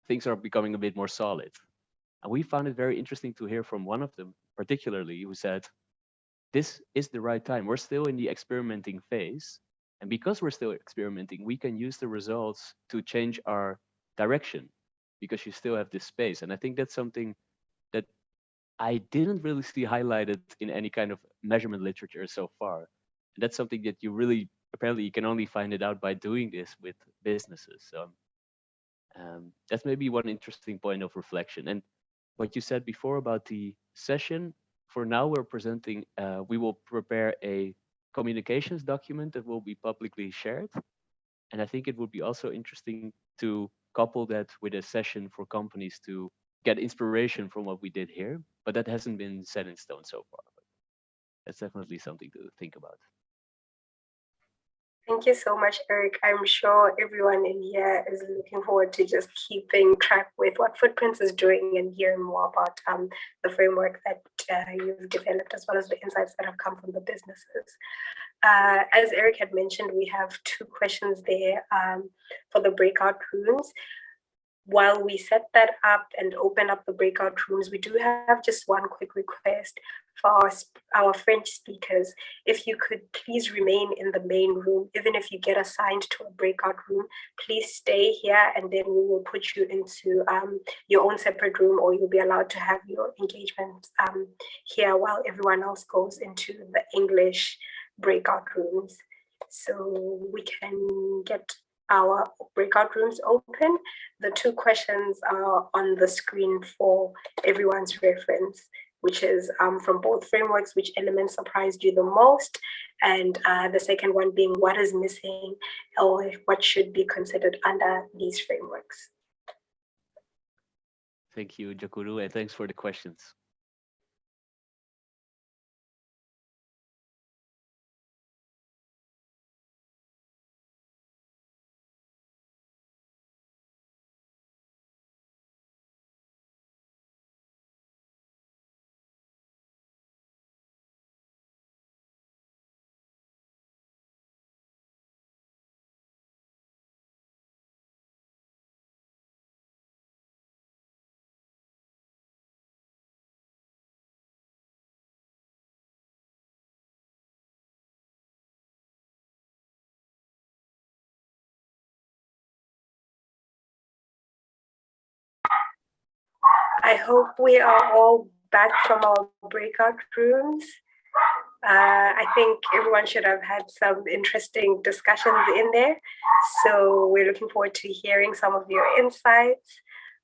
things are becoming a bit more solid? And we found it very interesting to hear from one of them, particularly, who said, this is the right time. We're still in the experimenting phase. And because we're still experimenting, we can use the results to change our direction, because you still have this space. And I think that's something that I didn't really see highlighted in any kind of measurement literature so far. And that's something that you really, apparently you can only find it out by doing this with businesses. So that's maybe one interesting point of reflection. And what you said before about the session, for now we're presenting, we will prepare a communications document that will be publicly shared. And I think it would be also interesting to couple that with a session for companies to get inspiration from what we did here, but that hasn't been set in stone so far. But that's definitely something to think about. Thank you so much, Eric. I'm sure everyone in here is looking forward to just keeping track with what Footprints is doing and hearing more about the framework that you've developed, as well as the insights that have come from the businesses. As Eric had mentioned, we have 2 questions there for the breakout rooms. While we set that up and open up the breakout rooms, we do have just one quick request for our French speakers. If you could please remain in the main room, even if you get assigned to a breakout room, please stay here, and then we will put you into your own separate room, or you'll be allowed to have your engagements here while everyone else goes into the English breakout rooms. So we can get our breakout rooms open. The 2 questions are on the screen for everyone's reference, which is from both frameworks: which elements surprised you the most? And the second one being, what is missing, or what should be considered under these frameworks? Thank you, Jakuru, and thanks for the questions. I hope we are all back from our breakout rooms. I think everyone should have had some interesting discussions in there. So we're looking forward to hearing some of your insights.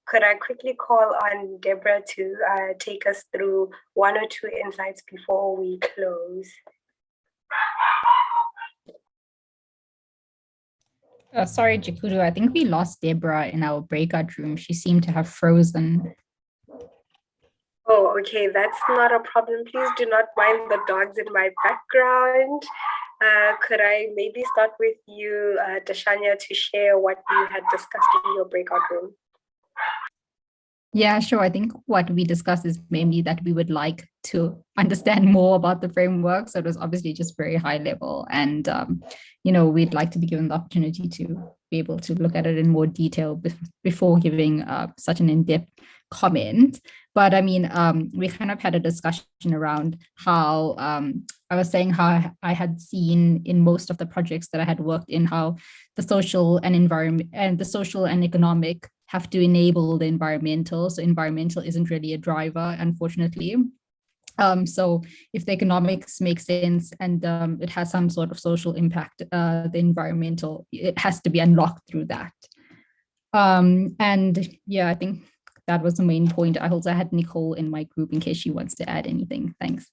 Could I quickly call on Deborah to take us through 1 or 2 insights before we close? Sorry, Jakuru, I think we lost Deborah in our breakout room. She seemed to have frozen. Oh, okay, that's not a problem. Please do not mind the dogs in my background. Could I maybe start with you, Dashanya, to share what you had discussed in your breakout room? Yeah, sure. I think what we discussed is mainly that we would like to understand more about the framework. So it was obviously just very high level. And, we'd like to be given the opportunity to be able to look at it in more detail before giving such an in-depth comment. But I mean, we kind of had a discussion around how I was saying how I had seen in most of the projects that I had worked in, how the social and environment and the social and economic have to enable the environmental. So environmental isn't really a driver, unfortunately. So if the economics make sense and it has some sort of social impact, the environmental, it has to be unlocked through that. And yeah, I think that was the main point. I also had Nicole in my group in case she wants to add anything. Thanks.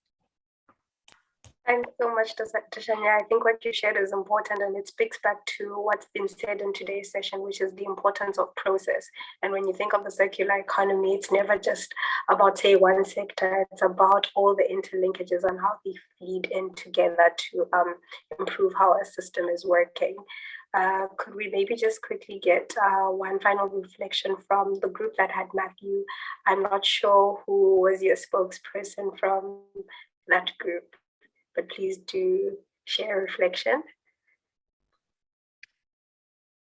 Thanks so much, Tashanya. I think what you shared is important, and it speaks back to what's been said in today's session, which is the importance of process. And when you think of the circular economy, it's never just about, say, one sector. It's about all the interlinkages and how they feed in together to improve how a system is working. Could we maybe just quickly get one final reflection from the group that had Matthew? I'm not sure who was your spokesperson from that group, but please do share a reflection.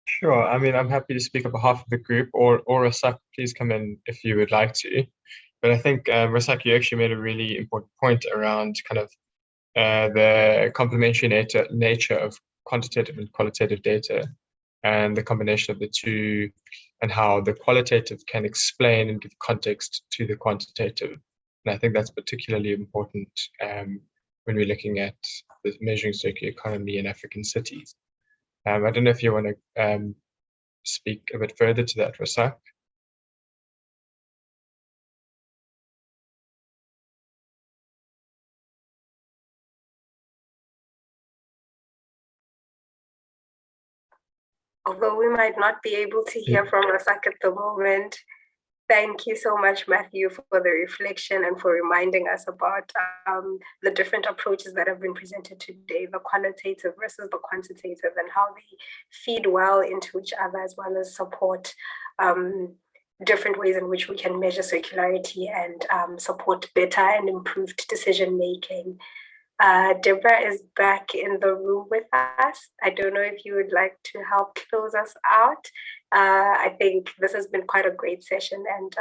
Sure. I mean, I'm happy to speak on behalf of the group, or Rasak, please come in if you would like to. But I think, Rasak, you actually made a really important point around kind of the complementary nature of quantitative and qualitative data, and the combination of the two and how the qualitative can explain and give context to the quantitative. And I think that's particularly important when we're looking at measuring circular economy in African cities. I don't know if you want to speak a bit further to that, Rasak. Although we might not be able to hear from Rasak at the moment, thank you so much, Matthew, for the reflection and for reminding us about the different approaches that have been presented today, the qualitative versus the quantitative, and how they feed well into each other, as well as support different ways in which we can measure circularity and support better and improved decision making. Deborah is back in the room with us. I don't know if you would like to help close us out. I think this has been quite a great session, and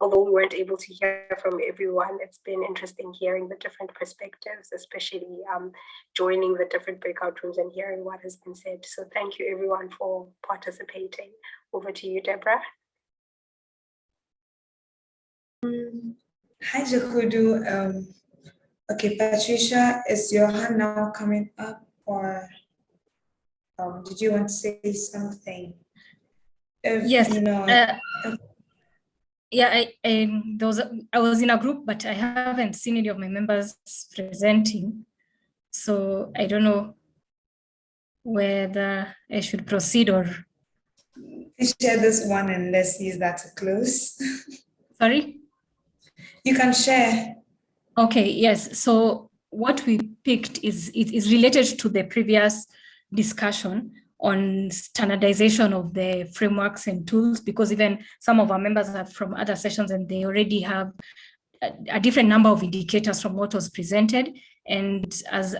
although we weren't able to hear from everyone, it's been interesting hearing the different perspectives, especially joining the different breakout rooms and hearing what has been said. So thank you everyone for participating. Over to you, Deborah. Hi, Jakudu. Okay, Patricia, is your hand now coming up, or did you want to say something? Yes. You know, Yeah, I was in a group, but I haven't seen any of my members presenting, so I don't know whether I should proceed or. Please share this one and let's use that to close. Sorry? You can share. Okay, yes. So what we picked is related to the previous discussion on standardization of the frameworks and tools, because even some of our members are from other sessions and they already have a different number of indicators from what was presented. And as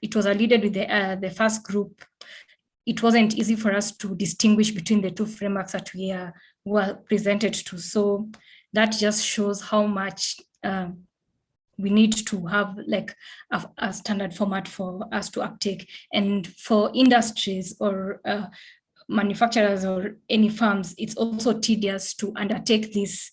it was alluded with the first group, it wasn't easy for us to distinguish between the two frameworks that we were presented to. So that just shows how much we need to have like a standard format for us to uptake. And for industries or manufacturers or any firms, it's also tedious to undertake this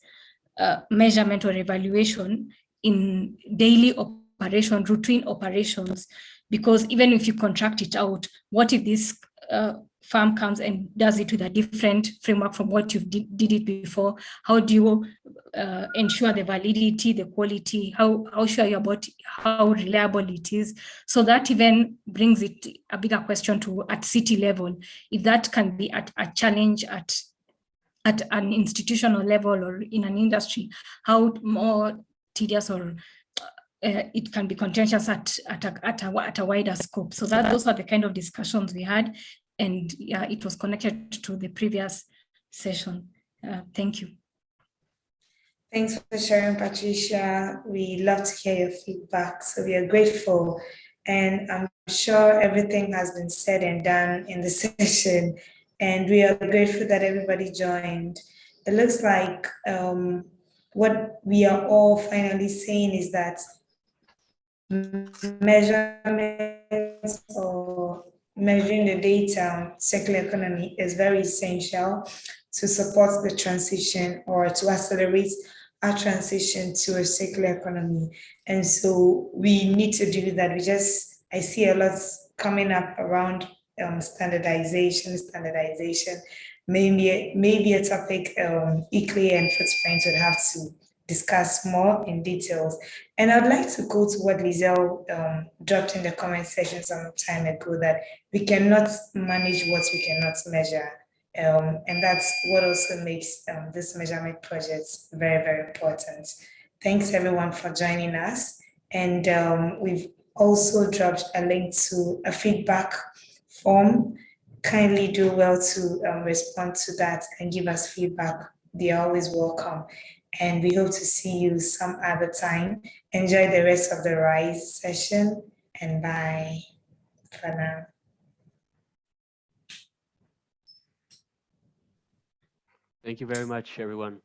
measurement or evaluation in daily operation, routine operations, because even if you contract it out, what if this firm comes and does it with a different framework from what you did it before? How do you ensure the validity, the quality? How sure you're about how reliable it is? So that even brings it a bigger question to at city level. If that can be a challenge at an institutional level or in an industry, how more tedious or it can be contentious at a wider scope. So those are the kind of discussions we had, and yeah, it was connected to the previous session. Thank you. Thanks for sharing, Patricia. We love to hear your feedback, so we are grateful. And I'm sure everything has been said and done in the session, and we are grateful that everybody joined. It looks like what we are all finally saying is that measurements or measuring the data on circular economy is very essential to support the transition or to accelerate our transition to a circular economy. And so we need to do that. I see a lot coming up around standardization. Maybe a topic ICLEI and Footprint would have to discuss more in details. And I'd like to go to what Lizelle dropped in the comment section some time ago, that we cannot manage what we cannot measure. And that's what also makes this measurement projects very, very important. Thanks everyone for joining us. And we've also dropped a link to a feedback form. Kindly do well to respond to that and give us feedback. They are always welcome. And we hope to see you some other time. Enjoy the rest of the RISE session, and bye for now. Thank you very much, everyone.